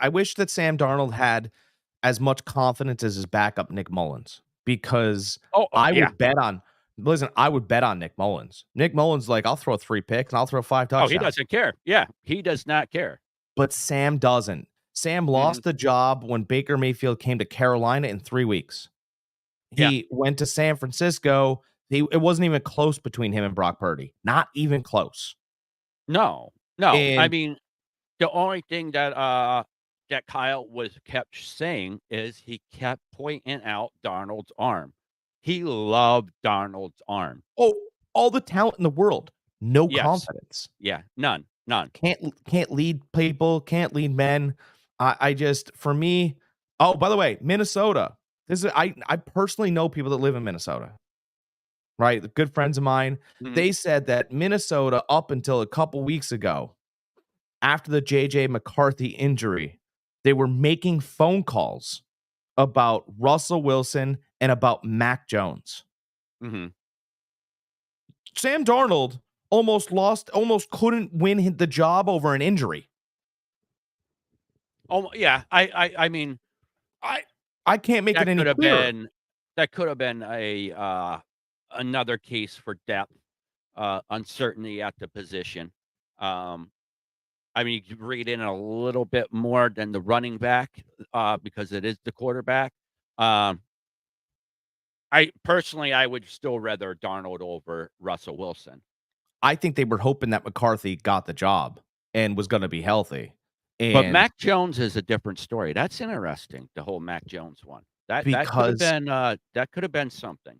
wish that Sam Darnold had as much confidence as his backup Nick Mullins, because I would bet on Nick Mullins. Nick Mullins, like, I'll throw 3 picks and I'll throw 5 touchdowns. Oh, he doesn't care. Yeah, he does not care. But Sam doesn't. Sam lost the job when Baker Mayfield came to Carolina in 3 weeks. He went to San Francisco. It wasn't even close between him and Brock Purdy. Not even close. No. I mean, the only thing that that Kyle kept saying is he kept pointing out Darnold's arm. He loved Darnold's arm. Oh, all the talent in the world. No confidence. Yeah, none. Can't lead people, can't lead men. For me, by the way, Minnesota. I personally know people that live in Minnesota. Right? The good friends of mine. They said that Minnesota, up until a couple weeks ago, after the JJ McCarthy injury, they were making phone calls about Russell Wilson and about Mac Jones. Sam Darnold almost couldn't win the job over an injury. Oh yeah, I mean, I can't make it any clearer. That could have been another case for depth, uncertainty at the position. I mean, you read in a little bit more than the running back because it is the quarterback. I would still rather Darnold over Russell Wilson. I think they were hoping that McCarthy got the job and was going to be healthy. But Mac Jones is a different story. That's interesting. The whole Mac Jones one. That could have been something.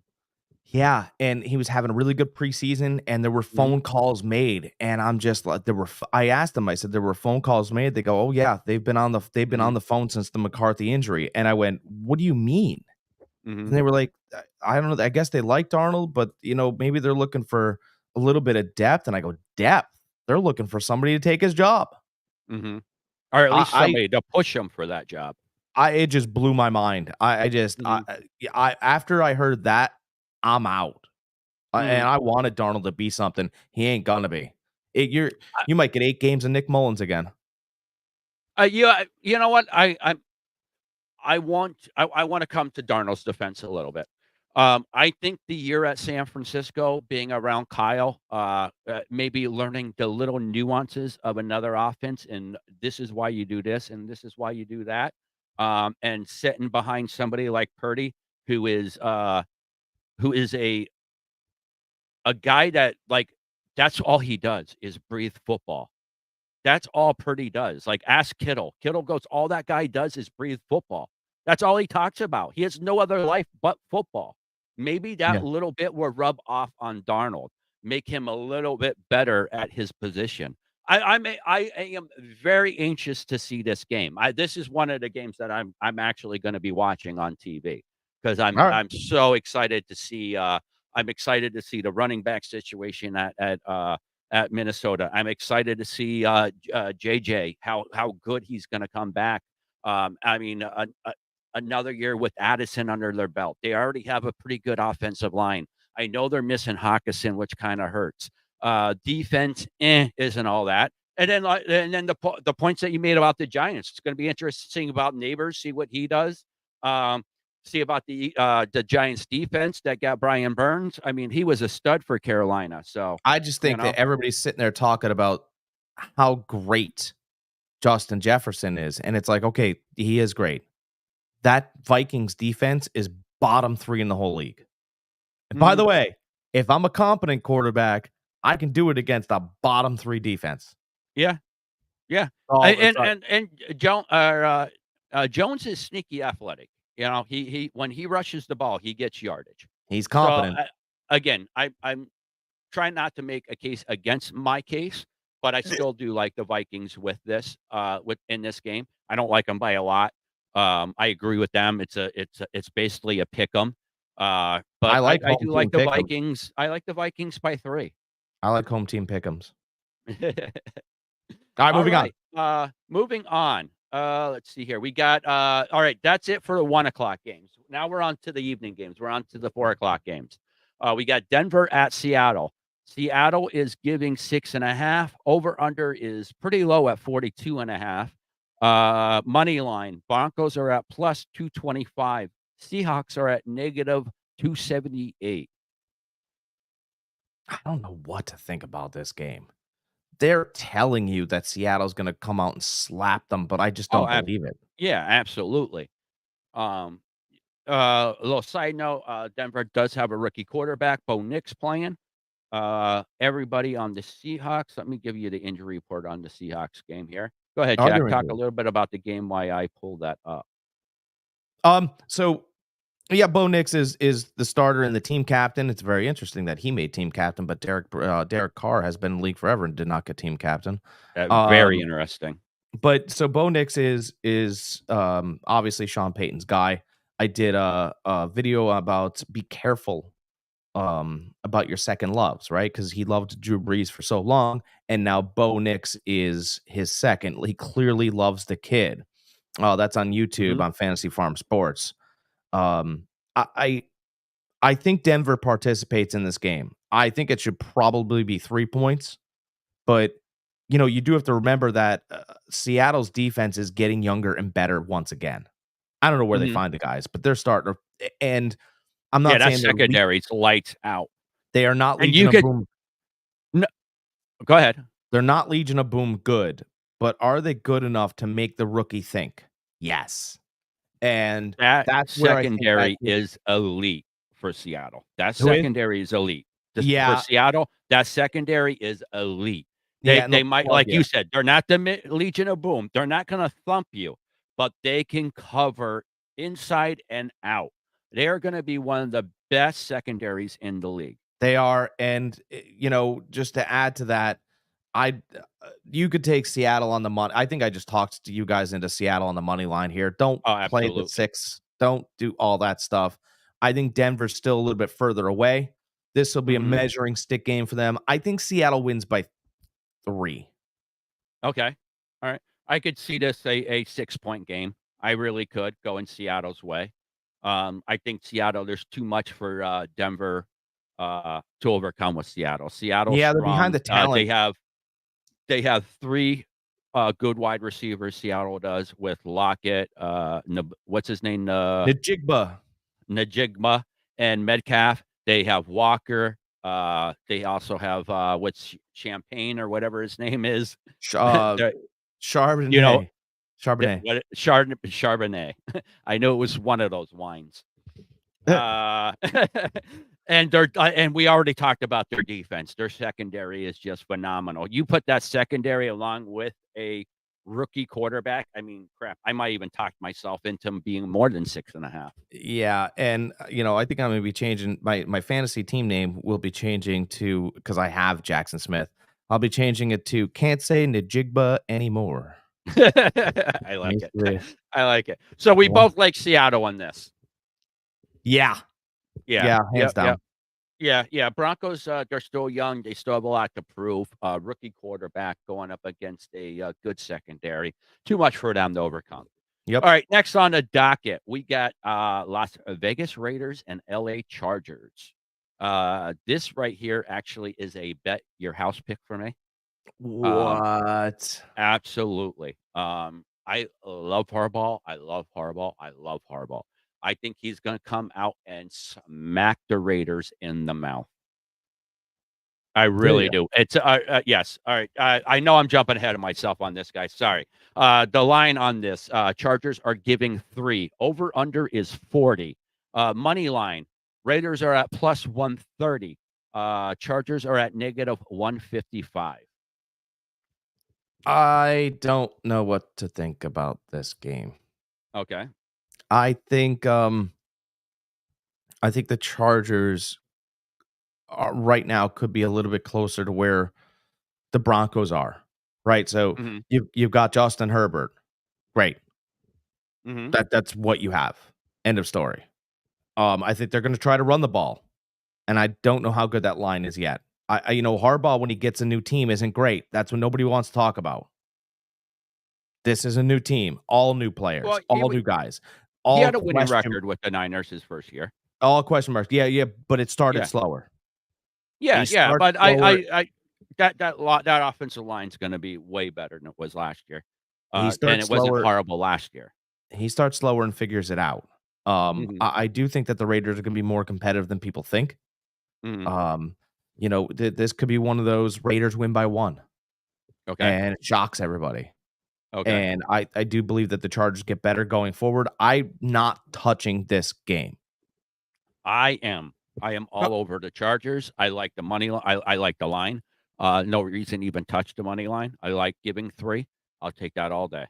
Yeah, and he was having a really good preseason, and there were phone calls made, and I'm just like, I asked them. I said there were phone calls made. They go, "Oh yeah, they've been on the phone since the McCarthy injury." And I went, "What do you mean?" Mhm. And they were like, I don't know. I guess they liked Darnold, but maybe they're looking for a little bit of depth. And I go, depth. They're looking for somebody to take his job. Mhm. Or at least I somebody to push him for that job. it just blew my mind. I just Mhm. after I heard that, I'm out. And Mhm. I wanted Darnold to be something. He ain't gonna be. You might get 8 games of Nick Mullins again. Yeah, you know what? I want to come to Darnold's defense a little bit. I think the year at San Francisco, being around Kyle, maybe learning the little nuances of another offense, and this is why you do this, and this is why you do that, and sitting behind somebody like Purdy, who is uh, who is a guy that like that's all he does is breathe football. That's all Purdy does. Like, ask Kittle. Kittle goes, all that guy does is breathe football. That's all he talks about. He has no other life but football. Maybe that Yeah. little bit will rub off on Darnold, make him a little bit better at his position. I am very anxious to see this game. This is one of the games that I'm actually going to be watching on TV because All right. I'm so excited to see. I'm excited to see the running back situation at Minnesota. I'm excited to see JJ how good he's going to come back. I mean, another year with Addison under their belt. They already have a pretty good offensive line. I know they're missing Hawkinson, which kind of hurts. Defense, isn't all that. And then the points that you made about the Giants. It's going to be interesting about Neighbors, see what he does. Um, See about the Giants defense that got Brian Burns. I mean, he was a stud for Carolina. So I just you think know, that everybody's sitting there talking about how great Justin Jefferson is, and it's like, okay, he is great. That Vikings defense is bottom 3 in the whole league. And by mhm, the way, if I'm a competent quarterback, I can do it against a bottom 3 defense. yeah. Yeah, It's like Jones is sneaky athletic. You know, he when he rushes the ball, he gets yardage. he's So, competent. again, I'm trying not to make a case against my case, but I still do like the Vikings with this, with in this game. I don't like them by a lot. I agree with them. It's basically a pick 'em. But I like I home do team like the pick'ems. Vikings. I like the Vikings by 3. I like home team pick'ems. All right, All moving on. right. Moving on. Let's see here. We got all right, that's it for the 1 o'clock games. Now we're on to the evening games. We're on to the 4 o'clock games. We got Denver at Seattle. Seattle is giving 6.5. Over under is pretty low at 42.5. Money line. Broncos are at plus 225. Seahawks are at negative 278. I don't know what to think about this game. They're telling you that Seattle's gonna come out and slap them, but I just Oh, don't believe it. yeah, absolutely. Um, a little side note, Denver does have a rookie quarterback, Bo Nix playing. Everybody on the Seahawks, let me give you the injury report on the Seahawks game here. Go ahead, I'll Jack. give it to Talk a you. little bit about the game, why I pulled that up. So yeah, Bo Nix is the starter and the team captain. It's very interesting that he made team captain, but Derek Carr has been in the league forever and did not get team captain. Very Um, interesting. but so Bo Nix is obviously Sean Payton's guy. I did a video about be careful about your second loves, right? Because he loved Drew Brees for so long, and now Bo Nix is his second. He clearly loves the kid. Oh, that's on YouTube Mhm. on Fantasy Farm Sports. Um, I, I I think Denver participates in this game. I think it should probably be 3 points, but you do have to remember that Seattle's defense is getting younger and better once again. I don't know where they Mhm. find the guys, but they're starting to, and I'm Yeah, not that saying secondary, it's lights out. they are not And Legion you of could Boom. no, go ahead. They're not Legion of Boom good, but are they good enough to make the rookie think? Yes. And That that's where I think that secondary is elite for Seattle. That who is? secondary is elite. For Yeah. Seattle, that secondary is elite. Yeah, and They they'll might, plug like you. you said, they're not the Legion of Boom. They're not gonna thump you, but they can cover inside and out. They are gonna be one of the best secondaries in the league. They are, and just to add to that, you could take Seattle on the money. I think I just talked to you guys into Seattle on the money line here. Don't Oh, play the absolutely. 6. Don't do all that stuff. I think Denver's still a little bit further away. This will be a Mhm. measuring stick game for them. I think Seattle wins by 3. Okay. All right. I could see this a 6-point game. I really could go in Seattle's way. I think Seattle, there's too much for Denver to overcome with Seattle. Seattle's Yeah, they're behind strong. the talent. They have 3 good wide receivers. Seattle does with Lockett, what's his name, Najigba. Najigma and Metcalf. They have Walker. They also have what's Champagne or whatever his name is. Sh The- Charbonnet. you know, Charbonnet. Chardonnay. I know it was one of those wines. Uh, and we already talked about their defense. Their secondary is just phenomenal. You put that secondary along with a rookie quarterback. I mean, crap. I might even talk myself into him being more than 6.5. Yeah, and, I think I'm gonna be changing my fantasy team name will be changing to because I have Jackson Smith. I'll be changing it to Can't Say Najigba Anymore. I like it. Basically, I like it. So we yeah. both like Seattle on this. Yeah. Yeah. Yeah, hands Yep. down. Yep. Yeah. Yeah. Broncos, they're still young. They still have a lot to prove. Rookie quarterback going up against a good secondary. Too much for them to overcome. Yep. All right. Next on the docket, we got Las Vegas Raiders and LA Chargers. This right here actually is a bet your house pick for me. What? Absolutely. I love Harbaugh. I love Harbaugh. I love Harbaugh. I think he's going to come out and smack the Raiders in the mouth. I really do. It's yes. All right. I know I'm jumping ahead of myself on this, guy. Sorry. The line on this: Chargers are giving 3. Over under is 40. Money line: Raiders are at plus 130. Chargers are at negative 155. I don't know what to think about this game. Okay. I think the Chargers right now could be a little bit closer to where the Broncos are. Right? So hmm you've got Justin Herbert. Great. hmm That's what you have. End of story. I think they're going to try to run the ball, and I don't know how good that line is yet. Harbaugh when he gets a new team isn't great. That's what nobody wants to talk about. This is a new team, all new players, Well, all new guys, he all had a winning question, record with the Niners his first year. all question marks. Yeah, but it started Yeah. slower. Yeah, He yeah, starts but slower. that offensive line's gonna be way better than it was last year. He And starts it wasn't slower. horrible last year. He starts slower and figures it out. Mhm, I do think that the Raiders are going to be more competitive than people think. mhm. This could be one of those Raiders win by 1, Okay, and it shocks everybody. okay. And I do believe that the Chargers get better going forward. I'm not touching this game. I am all over the Chargers. I like the money line. I like the line. No reason to even touch the money line. I like giving 3. I'll take that all day.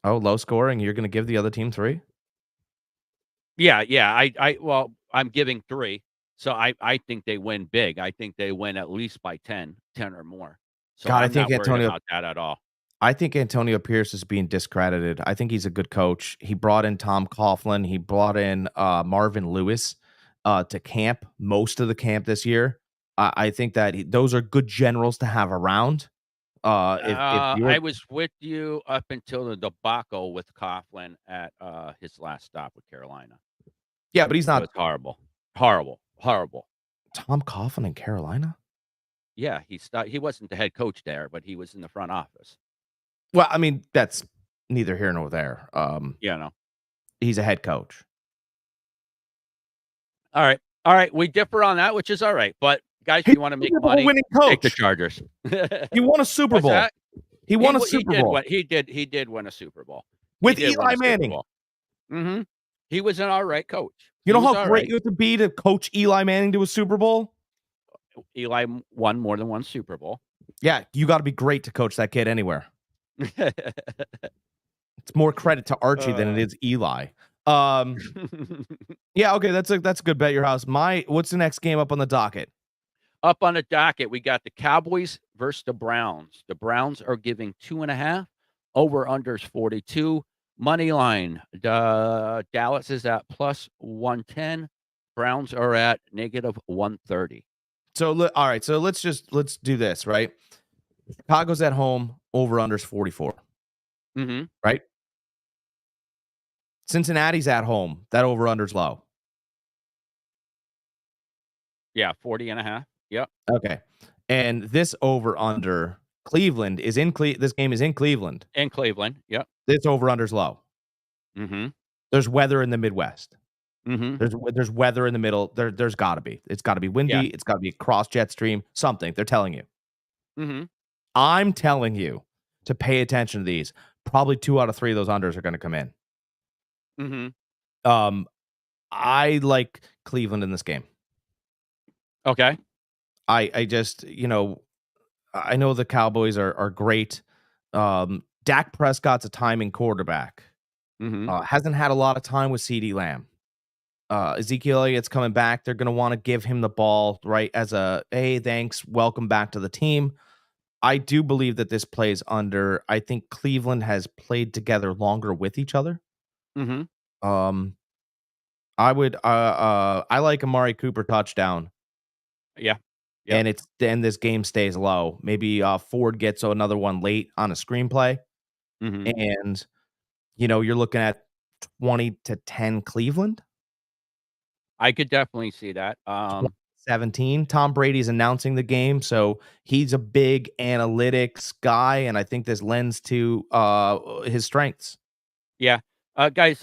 Oh, low scoring. You're going to give the other team 3? Yeah, yeah, well, I'm giving 3, so I think they win big. I think they win at least by 10 or more. So God, I'm not worried about that at all. I think Antonio Pierce is being discredited. I think he's a good coach. He brought in Tom Coughlin. He brought in Marvin Lewis to camp, most of the camp this year. I think that those are good generals to have around. If you're I was with you up until the debacle with Coughlin at his last stop with Carolina. Yeah, but he's It was not horrible, horrible, horrible. Tom Coughlin in Carolina. Yeah, he wasn't the head coach there, but he was in the front office. Well, I mean, that's neither here nor there. You know. He's a head coach. All right. We differ on that, which is all right. But guys, if He's you want to a make Super Bowl money, winning take the coach. Chargers. He won a Super What's Bowl. that? He won a Super Bowl He did win a Super Bowl with Eli Manning. Mm-hmm. He was an all right coach. You know He was how all great right. you have to be to coach Eli Manning to a Super Bowl? Eli won more than one Super Bowl. Yeah, you got to be great to coach that kid anywhere. It's more credit to Archie than it is Eli. Yeah, okay, that's a good bet your house. What's the next game up on the docket? Up on the docket, we got the Cowboys versus the Browns. The Browns are giving 2.5. Over unders 42. Money line. Dallas is at plus 110. Browns are at -130. So all right, so let's do this, right? Chicago's at home, over unders 44, Mhm. right? Cincinnati's at home, that over unders low. Yeah, 40.5. Yep. Okay. And this over under Cleveland is in this game is in Cleveland. In Cleveland. Yep. This over unders low. Mhm. There's weather in the Midwest. Mhm. There's weather in the middle. There's got to be. It's got to be windy. Yeah. It's got to be cross jet stream. Something. They're telling you. Mhm. I'm telling you to pay attention to these. Probably 2 out of 3 of those unders are going to come in. Mhm. I like Cleveland in this game. Okay. I just, I know the Cowboys are great. Dak Prescott's a timing quarterback. Mhm. Hasn't had a lot of time with CeeDee Lamb. Ezekiel Elliott's coming back. They're going to want to give him the ball, right? As a, hey, thanks, welcome back to the team. I do believe that this plays under. I think Cleveland has played together longer with each other. Mhm. I like Amari Cooper touchdown, Yeah. Yep. and then this game stays low. Maybe Ford gets another one late on a screenplay, Mhm. and you're looking at 20-10 Cleveland. I could definitely see that. 17. Tom Brady's announcing the game, so he's a big analytics guy, and I think this lends to his strengths. Yeah. Guys,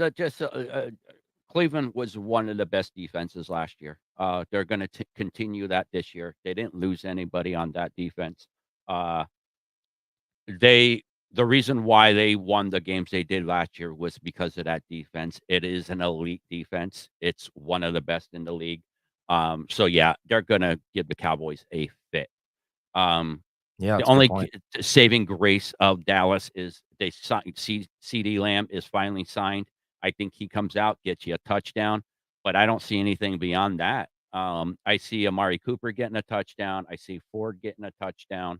Cleveland was one of the best defenses last year. They're gonna continue that this year. They didn't lose anybody on that defense. Uh, they the reason why they won the games they did last year was because of that defense. It is an elite defense. It's one of the best in the league. So yeah, they're gonna give the Cowboys a fit. Um, Yeah, the that's a good only point. saving grace of Dallas is they signed CD Lamb is finally signed. I think he comes out, gets you a touchdown, but I don't see anything beyond that. I see Amari Cooper getting a touchdown. I see Ford getting a touchdown.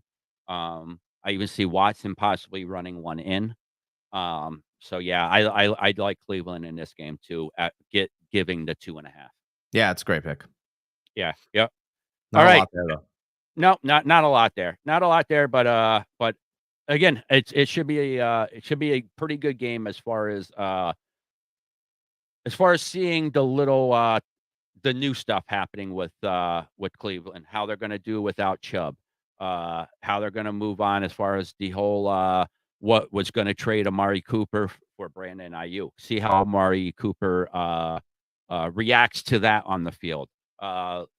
I even see Watson possibly running one in. So yeah, I'd like Cleveland in this game too. At giving the 2.5. Yeah, it's a great pick. Yeah. Yep. All Not a right. lot there though. No, not a lot there. Not a lot there, but again, it should be a pretty good game as far as seeing the little the new stuff happening with Cleveland, how they're gonna do without Chubb, how they're gonna move on as far as the whole what was gonna trade Amari Cooper for Brandon Ayuk. See how Amari Cooper reacts to that on the field.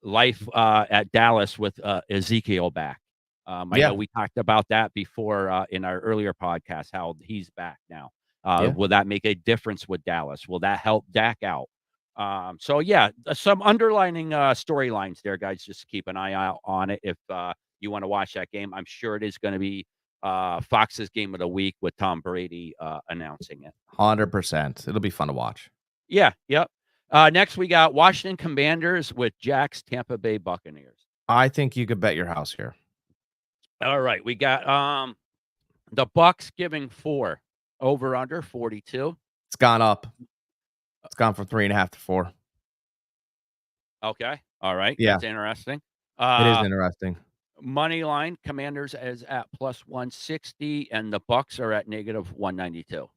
Life at Dallas with Ezekiel back. I Yeah, know we talked about that before in our earlier podcast, how he's back now. yeah. Will that make a difference with Dallas? Will that help Dak out? So yeah, some underlining storylines there, guys. Just keep an eye out on it if you want to watch that game. I'm sure it is going to be Fox's game of the week with Tom Brady announcing it. 100%. It'll be fun to watch. Yeah, yep. Next, we got Washington Commanders with Jack's Tampa Bay Buccaneers. I think you could bet your house here. All right, we got the Bucks giving 4 over under 42. It's gone up. It's gone from 3.5 to 4. Okay, all right, Yeah, that's interesting. it is interesting. Money line Commanders is at +160, and the Bucks are at -192.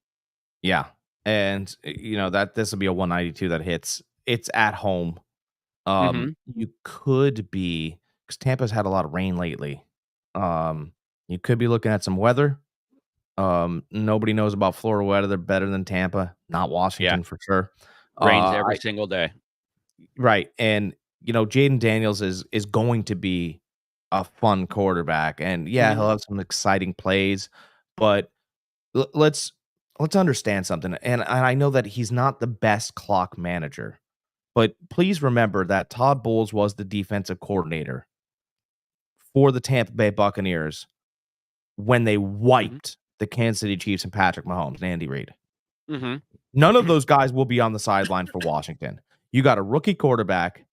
Yeah, and that this will be a 192 that hits. It's at home. Mm-hmm. You could be because Tampa's had a lot of rain lately. You could be looking at some weather. Nobody knows about Florida weather. They're better than Tampa, not Yeah, Washington for sure. rains every single day. Right, and Jaden Daniels is going to be a fun quarterback, and yeah, Mm-hmm. he'll have some exciting plays, but let's understand something. And I know that he's not the best clock manager, but please remember that Todd Bowles was the defensive coordinator for the Tampa Bay Buccaneers when they Mm-hmm. wiped the Kansas City Chiefs and Patrick Mahomes and Andy Reid. Mm-hmm. None of those guys will be on the sideline for Washington. You got a rookie quarterback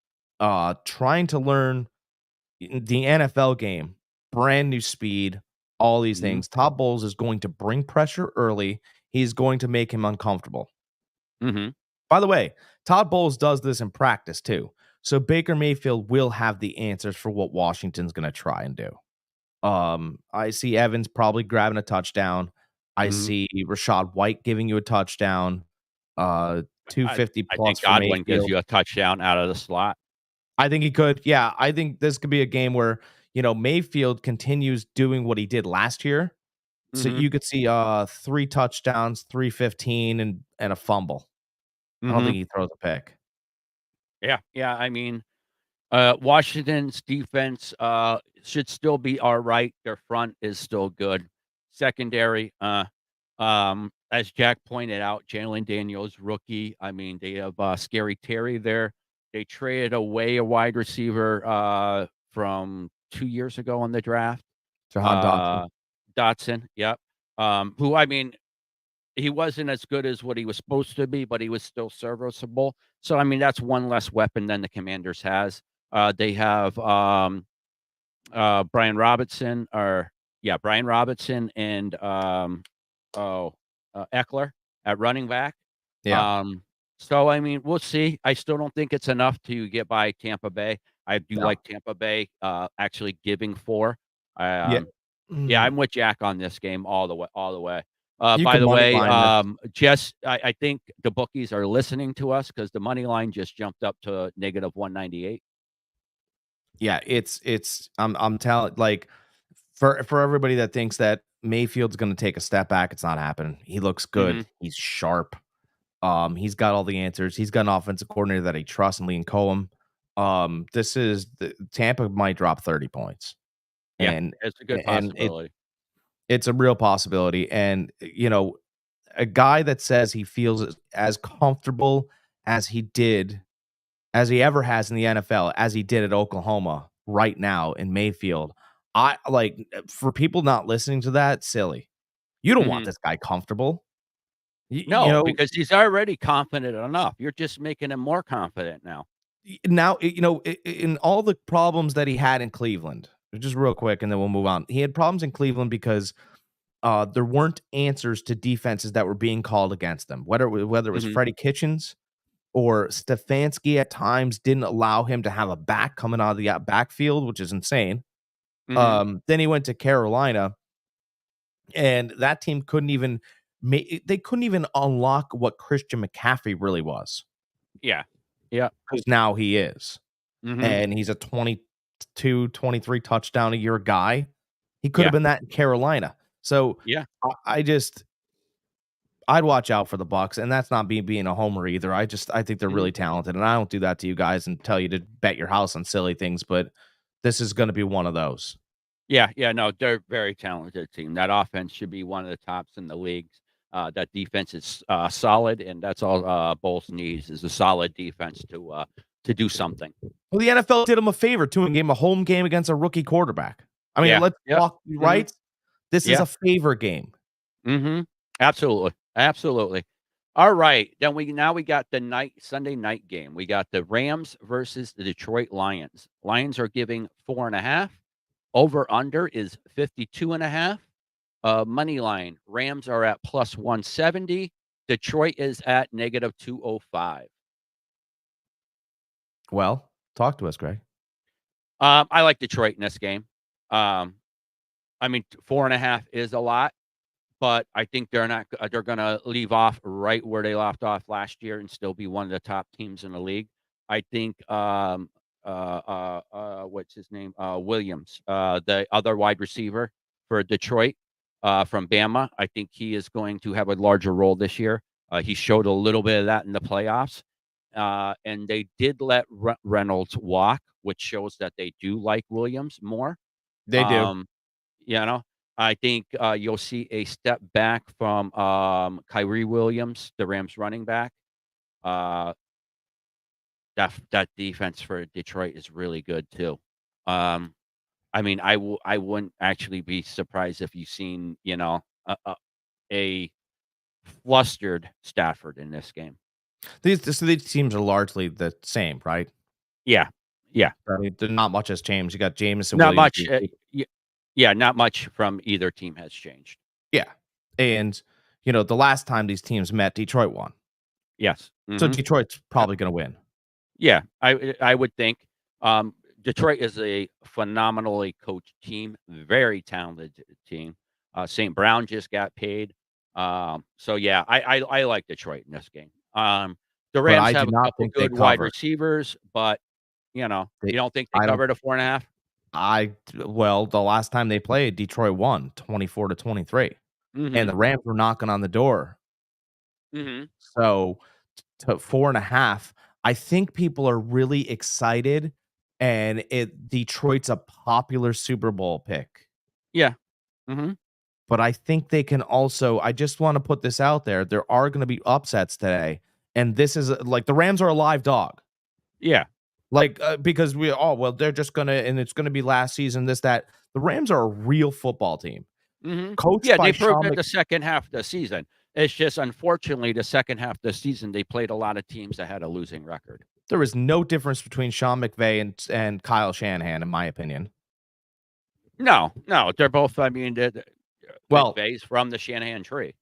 trying to learn the NFL game, brand new speed, all these Mm-hmm. things. Todd Bowles is going to bring pressure early. He's going to make him uncomfortable. Mm-hmm. By the way, Todd Bowles does this in practice too. So Baker Mayfield will have the answers for what Washington's going to try and do. I see Evans probably grabbing a touchdown. I Mhm. see Rashad White giving you a touchdown. I 250 I plus think for Godwin gives Mayfield. you a touchdown out of the slot. I think he could. Yeah, I think this could be a game where, Mayfield continues doing what he did last year. So Mhm, you could see 3 touchdowns, 315 and a fumble. I don't mhm. think he throws a pick. Yeah, yeah, I mean, Washington's defense, should still be alright. Their front is still good. Secondary, as Jack pointed out, Jalen Daniels, rookie. I mean, they have, Scary Terry there. They traded away a wide receiver, from 2 years ago in the draft. Jahan Dotson. Uh, Dotson, yep. Who, I mean, he wasn't as good as what he was supposed to be, but he was still serviceable. So, I mean, that's one less weapon than the Commanders has. They have, Brian Robinson or yeah, Brian Robinson and, Eckler at running back. Yeah. Um, so, I mean, we'll see. I still don't think it's enough to get by Tampa Bay. I do No. like Tampa Bay, actually giving 4. Yeah. Yeah, Mm. I'm with Jack on this game all the way. You By could the money way, line this. I think the bookies are listening to us because the money line just jumped up to -198. Yeah, it's I'm telling, like, for everybody that thinks that Mayfield's gonna take a step back, it's not happening. He looks good. Mhm, He's sharp. He's got all the answers. He's got an offensive coordinator that he trusts in Liam Cohen. This is the Tampa might drop 30 points. yeah, And it's a good and possibility. it's a real possibility. And a guy that says he feels as comfortable as he did, as he ever has in the NFL, as he did at Oklahoma right now in Mayfield. I like for people not listening to that, silly. You don't want Mhm. this guy comfortable. No, because he's already confident enough. You're just making him more confident now. Now, in all the problems that he had in Cleveland, just real quick, and then we'll move on. He had problems in Cleveland because there weren't answers to defenses that were being called against them. Whether it was Mhm, Freddie Kitchens or Stefanski at times didn't allow him to have a back coming out of the backfield, which is insane. mhm. Then he went to Carolina, and that team couldn't even they couldn't even unlock what Christian McCaffrey really was, Yeah. Yeah. because now he is. Mhm. And he's a 22, 23 touchdown a year guy. He could have Yeah. been that in Carolina. So Yeah. I'd watch out for the Bucks, and that's not me being a homer either. I think they're Mhm. really talented, and I don't do that to you guys and tell you to bet your house on silly things, but this is going to be one of those. Yeah, yeah, no, they're a very talented team. That offense should be one of the tops in the leagues. That defense is, solid, and that's all, Bowles needs is a solid defense to do something. Well, the NFL did him a favor too and gave him a home game against a rookie quarterback. I mean, Yeah. let's Yep. talk Mhm. right. This is Yeah. a favor game. Mhm. Absolutely. Absolutely. Alright, then we got the Sunday night game. We got the Rams versus the Detroit Lions. Lions are giving 4.5. Over under is 52.5. Money line, Rams are at +170. Detroit is at -205. Well, talk to us, Greg. I like Detroit in this game. Um, I mean, 4.5 is a lot, but I think they're not. They're gonna leave off right where they left off last year and still be one of the top teams in the league. I think. What's his name? Williams, the other wide receiver for Detroit, from Bama. I think he is going to have a larger role this year. He showed a little bit of that in the playoffs. And they did let Reynolds walk, which shows that they do like Williams more. They do. Um, you know, I think you'll see a step back from Kyrie Williams, the Rams running back. Uh, that defense for Detroit is really good too. Um, I mean, I wouldn't actually be surprised if you've seen a flustered Stafford in this game. These teams are largely the same, right? Yeah, yeah. I mean, not much has changed. You got Jameson Not Williams. much, yeah, not much from either team has changed. Yeah. And, the last time these teams met, Detroit won. Yes. So Mhm. Detroit's Yep. probably going to win. Yeah, I would think. Detroit is a phenomenally coached team, very talented team. St. Brown just got paid. So yeah, I like Detroit in this game. The But Rams I do have a not couple think they good wide cover. receivers, but you They, don't think they I don't. covered a 4.5? Well, the last time they played, Detroit won 24-23, and Mhm. the Rams were knocking on the door. Mhm. So to 4.5, I think people are really excited, and Detroit's a popular Super Bowl pick. Yeah. Mhm. But I think they can also. I just want to put this out there. There are going to be upsets today, and this is like the Rams are a live dog. Yeah. Like, because they're just gonna, and it's gonna be last season, this, that. The Rams are a real football team, Mhm. coached Yeah, by they proved Sean it Mc. the second half of the season. It's just unfortunately the second half of the season they played a lot of teams that had a losing record. There is no difference between Sean McVay and Kyle Shanahan, in my opinion. No, no, they're both. I mean, Well, McVay's from the Shanahan tree.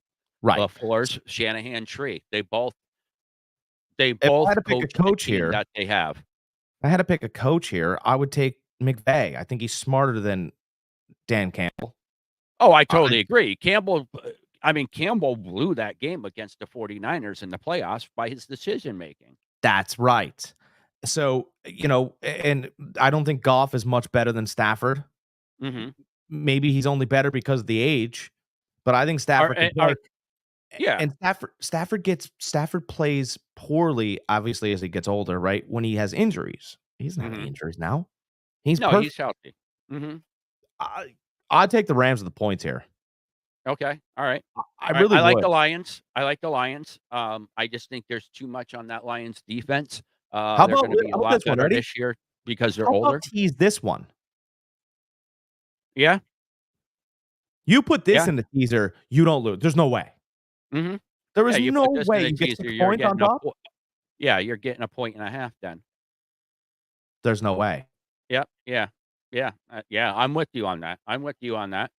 right. LaFleur's Shanahan tree. They If I both had to pick a coach the coach team here, that they have. I would take McVay. I think he's smarter than Dan Campbell. Oh, I I totally agree. Campbell blew that game against the 49ers in the playoffs by his decision making. That's right. So, and I don't think Goff is much better than Stafford. Mhm. Maybe he's only better because of the age, but I think Stafford can play. Yeah. And Stafford plays poorly, obviously, as he gets older, right? When he has injuries. He doesn't have any Mhm. injuries now. He's No, perfect. he's healthy. Mhm. I'd take the Rams with the points here. Okay. All right. I All right. really I like would. the Lions. I like the Lions. I just think there's too much on that Lions defense. How They're about going to be a lot this one? better Ready? this year because they're How about older. tease this one? Yeah. You put this Yeah. in the teaser, you don't lose. There's no way. Mhm. There Yeah, is you no put this in way a you get teaser, 6 you're points on getting a top. yeah, you're getting a point and a half then. There's no way. Yep. Yeah. Yeah. Yeah, I'm with you on that. I'm with you on that.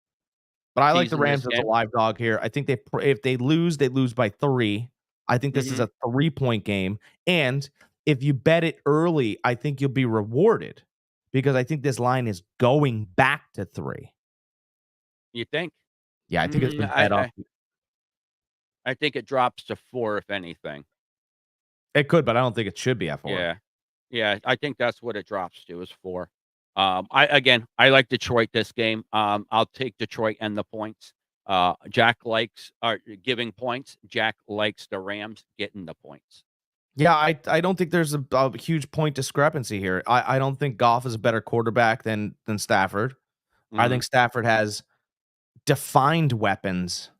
But I like the Teasing this Rams as a game. live dog here. I think if they lose by 3. I think this is Mhm. a 3-point game, and if you bet it early, I think you'll be rewarded because I think this line is going back to 3. You think? Yeah, I think it's Mm, been bet up. I think it drops to 4 if anything. It could, but I don't think it should be at 4. Yeah. Yeah, I think that's what it drops to is 4. I like Detroit this game. I'll take Detroit and the points. Jack likes giving points. Jack likes the Rams getting the points. Yeah, I don't think there's a huge point discrepancy here. I don't think Goff is a better quarterback than Stafford. I Mhm. think Stafford has defined weapons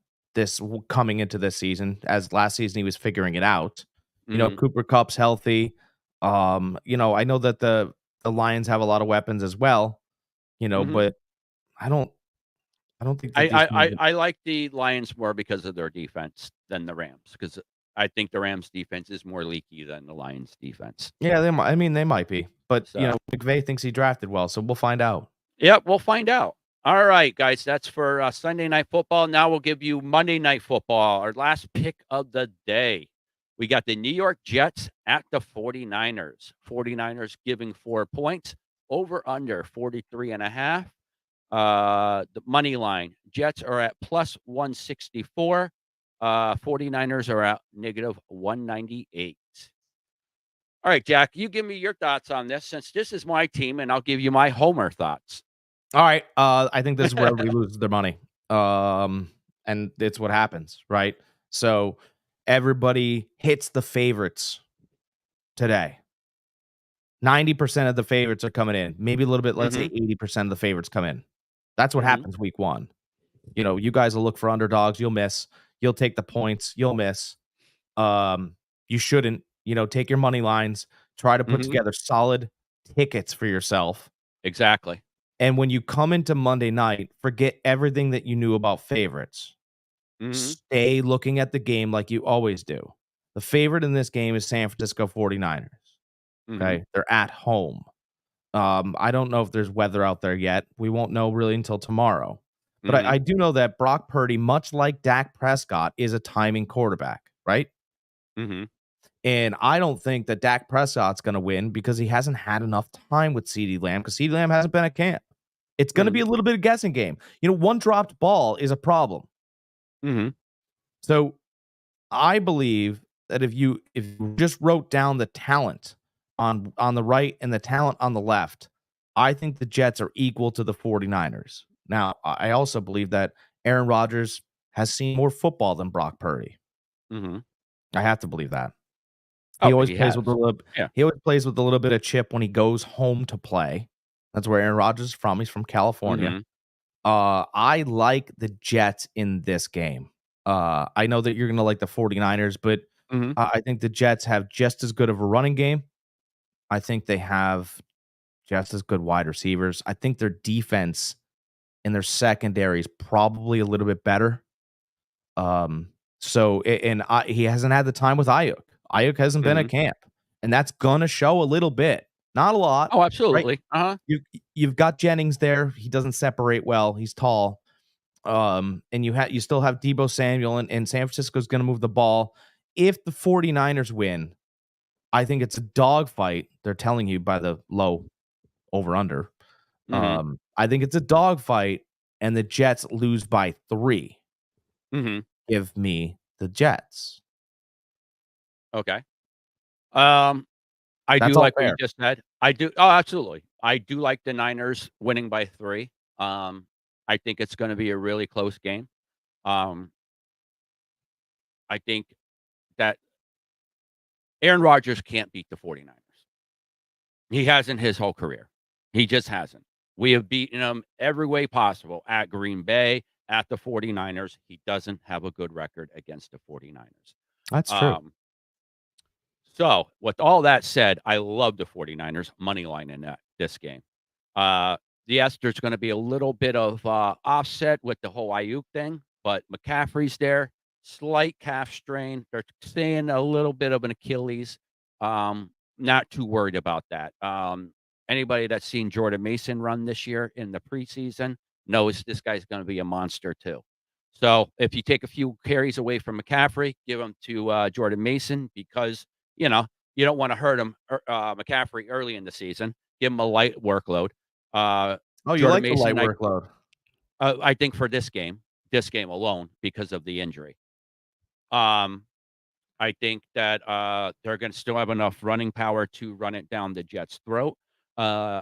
coming into this season, as last season he was figuring it out. Mhm. Cooper Kupp's healthy. I know that the Lions have a lot of weapons as well, Mhm. but I don't I don't think that these teams. I like the Lions more because of their defense than the Rams because I think the Rams defense is more leaky than the Lions defense. Yeah, they might be, but So McVay thinks he drafted well, so we'll find out. yep, we'll find out. All right, guys, that's for Sunday Night Football. Now we'll give you Monday Night Football, our last pick of the day. We got the New York Jets at the 49ers. 49ers giving 4 points, over under 43.5. The money line, Jets are at plus 164. 49ers are at negative 198. All right, Jack, you give me your thoughts on this since this is my team, and I'll give you my homer thoughts. All right, I think this is where everybody loses their money, and it's what happens, right? So everybody hits the favorites today. 90% of the favorites are coming in. Maybe a little bit, let's say Mhm. 80% of the favorites come in. That's what Mhm. happens week 1. You guys will look for underdogs, you'll miss. You'll take the points, you'll miss. You shouldn't, take your money lines, try to put Mhm. together solid tickets for yourself. Exactly. And when you come into Monday night, forget everything that you knew about favorites. Mhm. Stay looking at the game like you always do. The favorite in this game is San Francisco 49ers. Mhm. Okay. They're at home. I don't know if there's weather out there yet. We won't know really until tomorrow. But I Mhm. do know that Brock Purdy, much like Dak Prescott, is a timing quarterback, right? Mhm. And I don't think that Dak Prescott's going to win because he hasn't had enough time with CeeDee Lamb because CeeDee Lamb hasn't been at camp. It's going to be a little bit of guessing game. One dropped ball is a problem. Mm-hmm. So I believe that if you just wrote down the talent on the right and the talent on the left, I think the Jets are equal to the 49ers. Now, I also believe that Aaron Rodgers has seen more football than Brock Purdy. Mm-hmm. I have to believe that. Oh, He always he plays has. with a little. Yeah. He always plays with a little bit of chip when he goes home to play. That's where Aaron Rodgers is from. He's from California. Mhm. I like the Jets in this game. I know that you're gonna like the 49ers, but Mhm. I think the Jets have just as good of a running game. I think they have just as good wide receivers. I think their defense and their secondary is probably a little bit better. He hasn't had the time with Ayuk. Ayuk hasn't been at Mhm. camp, and that's gonna show a little bit, not a lot, Oh, right? absolutely. Uh-huh. You've got Jennings there. He doesn't separate well. He's tall. And you still have Deebo Samuel, and San Francisco's gonna move the ball. If the 49ers win, I think it's a dogfight. They're telling you by the low over under. Mhm. I think it's a dogfight, and the Jets lose by 3. Mhm. Give me the Jets. Okay. Um, I do That's all like what you fair. just said. I do absolutely. I do like the Niners winning by 3. I think it's gonna be a really close game. Um, I think that Aaron Rodgers can't beat the 49ers. He hasn't his whole career. He just hasn't. We have beaten him every way possible at Green Bay, at the 49ers. He doesn't have a good record against the 49ers. That's true. Um, so with all that said, I love the 49ers money line in this game. Yes, there's going to be a little bit of offset with the whole Ayuk thing, but McCaffrey's there, slight calf strain. They're saying a little bit of an Achilles. Not too worried about that. Anybody that's seen Jordan Mason run this year in the preseason knows this guy's going to be a monster too. So if you take a few carries away from McCaffrey, give them to Jordan Mason because you know you don't want to hurt him, McCaffrey early in the season. Give him a light workload. Oh, you Jordan like the light Mason, workload. I think for this game alone, because of the injury. Um, I think that they're going to still have enough running power to run it down the Jets' throat. Uh,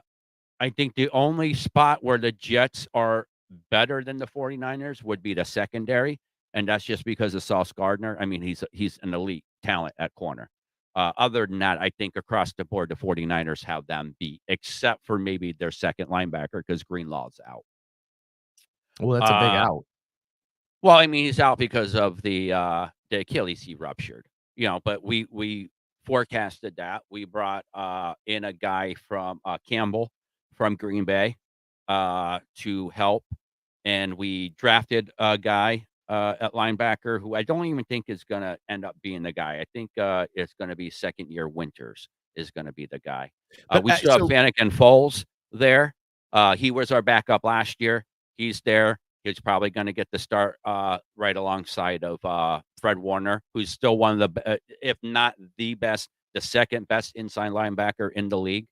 I think the only spot where the Jets are better than the 49ers would be the secondary, and that's just because of Sauce Gardner. I mean, he's an elite talent at corner. Other than that, I think across the board, the 49ers have them beat, except for maybe their second linebacker because Greenlaw's out. Well, that's a big Uh, out. well, I mean, he's out because of the Achilles he ruptured, but we forecasted that. We brought in a guy from Campbell from Green Bay to help, and we drafted a guy at linebacker who I don't even think is going to end up being the guy. I think it's going to be second year Winters is going to be the guy. But We still have Fanick and Foles there. He was our backup last year. He's there. He's probably going to get the start right alongside of Fred Warner, who's still one of the, if not the best, the second best inside linebacker in the league.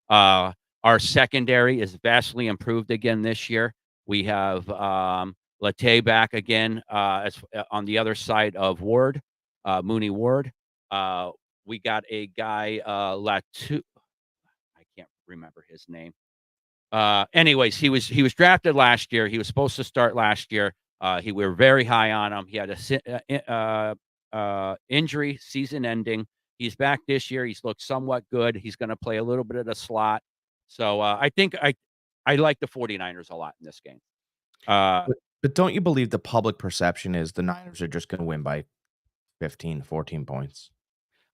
Our secondary is vastly improved again this year. We have Latte back again on the other side of Ward, Mooney Ward. We got a guy, Latu. I can't remember his name. Anyways, he was drafted last year. He was supposed to start last year. We were very high on him. He had a injury, season ending. He's back this year. He's looked somewhat good. He's going to play a little bit of the slot. So I think I like the 49ers a lot in this game. But don't you believe the public perception is the Niners are just going to win by 15, 14 points?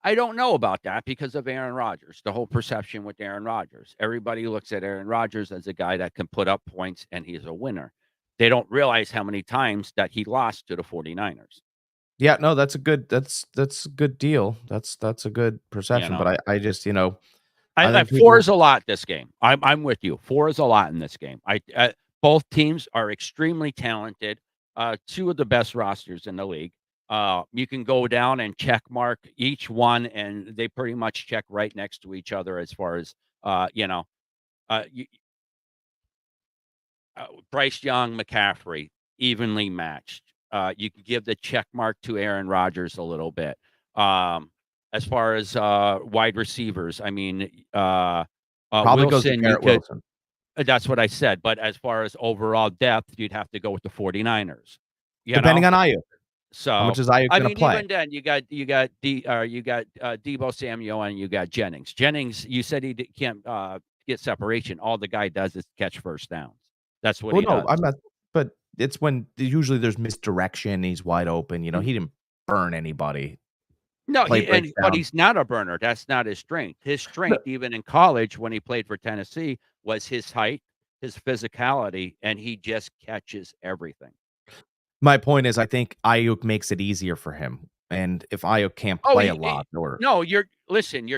I don't know about that because of Aaron Rodgers, the whole perception with Aaron Rodgers. Everybody looks at Aaron Rodgers as a guy that can put up points and he's a winner. They don't realize how many times that he lost to the 49ers. Yeah, no, that's a good deal. That's a good perception. But I just, I think 4 is a lot this game. I'm with you. 4 is a lot in this game. Both teams are extremely talented. Two of the best rosters in the league. You can go down and check mark each one, and they pretty much check right next to each other as far as you, Bryce Young, McCaffrey, evenly matched. You could give the check mark to Aaron Rodgers a little bit. As far as wide receivers, I mean, Probably goes to Wilson, you Garrett could. Wilson. That's what I said. But as far as overall depth, you'd have to go with the 49ers. You Depending know, on Ayuk. How much so is Ayuk I gonna mean, play? even then, you got Debo Samuel and you got Jennings. Jennings, you said can't get separation. All the guy does is catch first downs. That's what Well, he no, does. I'm not, but it's when usually there's misdirection, he's wide open, he didn't burn anybody. No, Play breaks but down. he's not a burner. That's not his strength. His strength, even in college when he played for Tennessee, was his height, his physicality, and he just catches everything. My point is I think Ayuk makes it easier for him, and if Ayuk can't Oh, play a lot or no, listen,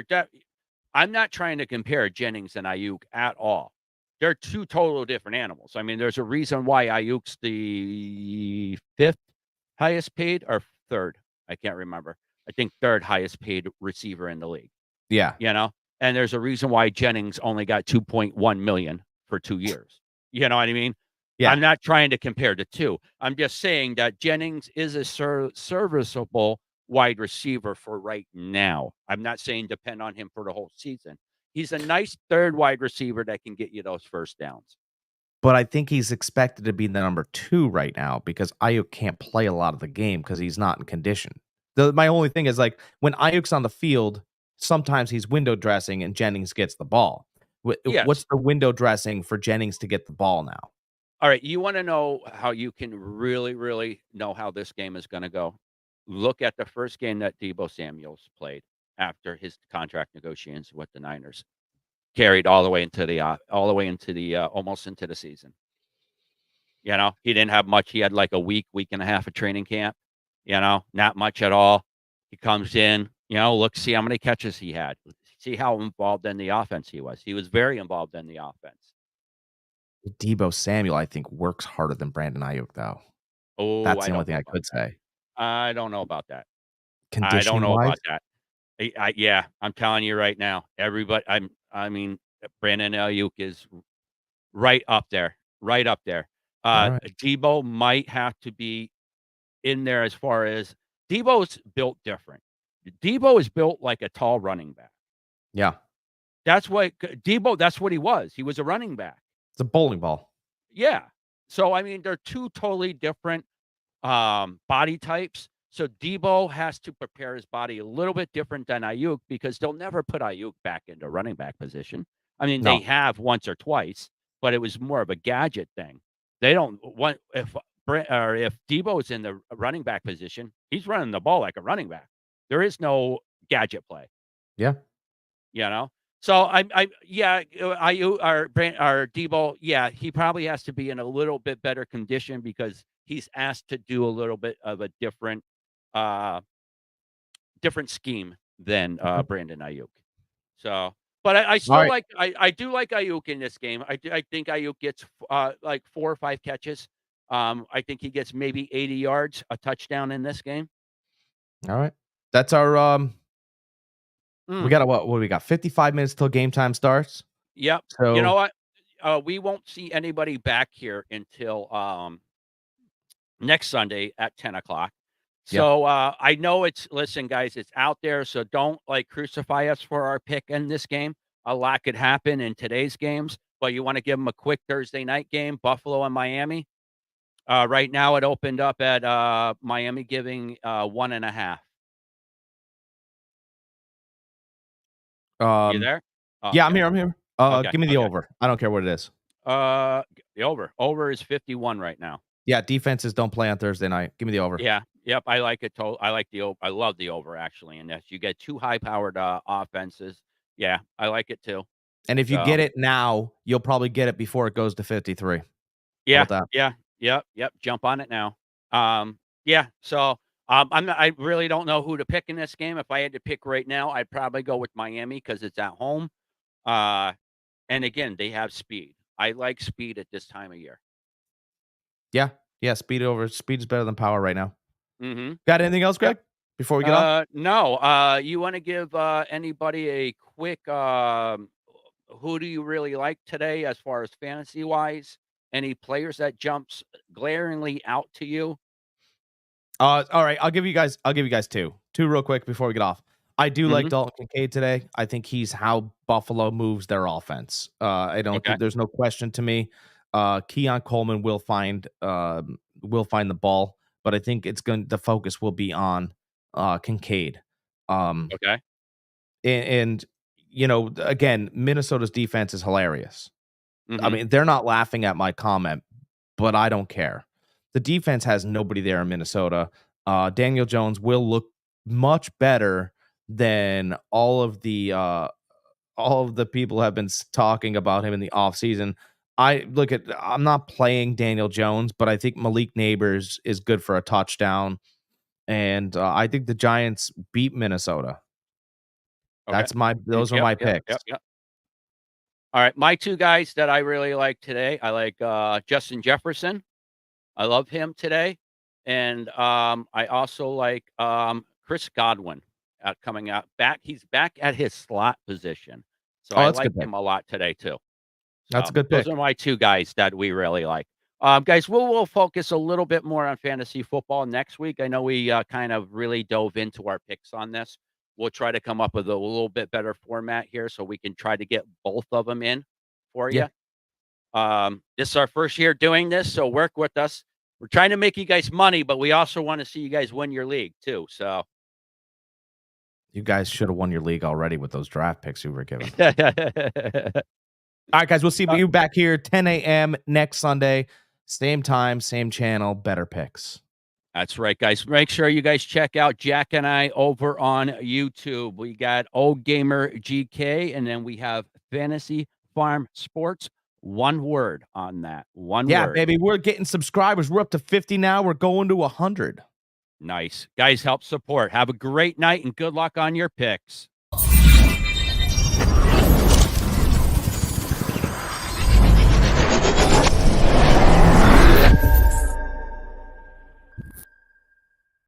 I'm not trying to compare Jennings and Ayuk at all. They're two total different animals. I mean, there's a reason why Ayuk's the 5th highest paid or 3rd. I can't remember. I think 3rd highest paid receiver in the league. yeah. And there's a reason why Jennings only got 2.1 million for 2 years. You know what I mean? Yeah. I'm not trying to compare the two. I'm just saying that Jennings is a serviceable wide receiver for right now. I'm not saying depend on him for the whole season. He's a nice 3rd wide receiver that can get you those first downs. But I think he's expected to be the number 2 right now because Ayuk can't play a lot of the game because he's not in condition. My only thing is, like, when Ayuk's on the field, sometimes he's window dressing and Jennings gets the ball. Yes. What's the window dressing for Jennings to get the ball now? All right, you wanna know how you can really, really know how this game is gonna go? Look at the first game that Debo Samuels played after his contract negotiations with the Niners. Carried all the way into the almost into the season. He didn't have much. He had like a week and a half of training camp, not much at all. He comes in, see how many catches he had. See how involved in the offense he was. He was very involved in the offense. Debo Samuel, I think, works harder than Brandon Ayuk, though. Oh, That's I the only don't thing know I about could that. say. I don't know about that. I don't know Conditioning-wise? about that. Yeah, I'm telling you right now, everybody. I mean, Brandon Ayuk is right up there, right up there. Alright. Debo might have to be in there as far as Debo's built different. Debo is built like a tall running back. Yeah. That's what Debo. That's what he was. He was a running back. It's a bowling ball. Yeah. So I mean, they're two totally different body types. So Debo has to prepare his body a little bit different than Ayuk because they'll never put Ayuk back into running back position. I mean, they No. have once or twice, but it was more of a gadget thing. They don't want if Debo is in the running back position, he's running the ball like a running back. There is no gadget play. Yeah. So yeah, Ayuk or Debo, yeah, he probably has to be in a little bit better condition because he's asked to do a little bit of a different scheme than Okay. Brandon Ayuk. So, but I still Alright. I do like Ayuk in this game. I think Ayuk gets like 4 or 5 catches. I think he gets maybe 80 yards, a touchdown in this game. Alright. That's our, we Mm, got what do we got? 55 minutes till game time starts. yep. You know So, what? We won't see anybody back here until next Sunday at 10 o'clock. yeah. So I know listen, guys, it's out there. So don't like crucify us for our pick in this game. A lot could happen in today's games, but you want to give them a quick Thursday night game, Buffalo and Miami. Right now, it opened up at Miami giving 1.5. You Um, there? yeah, I'm Okay. here, I'm here. Okay. Give me the Okay. over. I don't care what it is. The over. Over is 51 right now. Yeah, defenses don't play on Thursday night. Give me the over. Yeah. Yep. I like it. I like the over. I love the over actually. And you get two high powered offenses. Yeah, I like it too. And if you So get it now, you'll probably get it before it goes to 53. How yeah, about that? yeah, yep. Jump on it now. Yeah. So I really don't know who to pick in this game. If I had to pick right now, I'd probably go with Miami because it's at home. Uh, and again, they have speed. I like speed at this time of year. Yeah. Yeah, speed over. Speed is better than power right now. Mhm. Got anything else, Greg? Before we get off? No. You want to give anybody a quick who do you really like today as far as fantasy wise? Any players that jumps glaringly out to you? All right. I'll give you guys two real quick before we get off. I do like Mhm. Dalton Kincaid today. I think he's how Buffalo moves their offense. I don't Okay. think there's no question to me. Keon Coleman will find the ball, but I think the focus will be on Kincaid. Um, Okay. and again, Minnesota's defense is hilarious. I Mhm. mean, they're not laughing at my comment, but I don't care. The defense has nobody there in Minnesota. Daniel Jones will look much better than all of the people have been talking about him in the offseason. I'm not playing Daniel Jones, but I think Malik Neighbors is good for a touchdown. And I think the Giants beat Minnesota. Okay. Those are Yep, my yep, picks. yep, yep. All right, my 2 guys that I really like today, I like, Justin Jefferson. I love him today, and, I also like, Chris Godwin, coming out back he's back at his slot position, so Oh, I that's a like good pick. him a lot today too. That's So, a good those pick. are my 2 guys that we really like. Guys, we'll focus a little bit more on fantasy football next week. I know we, kind of really dove into our picks on this. We'll try to come up with a little bit better format here so we can try to get both of them in for Yeah. you. This is our first year doing this, so work with us. We're trying to make you guys money, but we also want to see you guys win your league too. So You guys should have won your league already with those draft picks you were given. All right, guys, we'll see you back here 10 a.m. next Sunday. Same time, same channel, better picks. That's right, guys. Make sure you guys check out Jack and I over on YouTube. We got Old Gamer GK, and then we have Fantasy Farm Sports. One word on that. One Yeah, word. baby, we're getting subscribers. We're up to 50 now. We're going to 100. Nice. Guys, help support. Have a great night and good luck on your picks.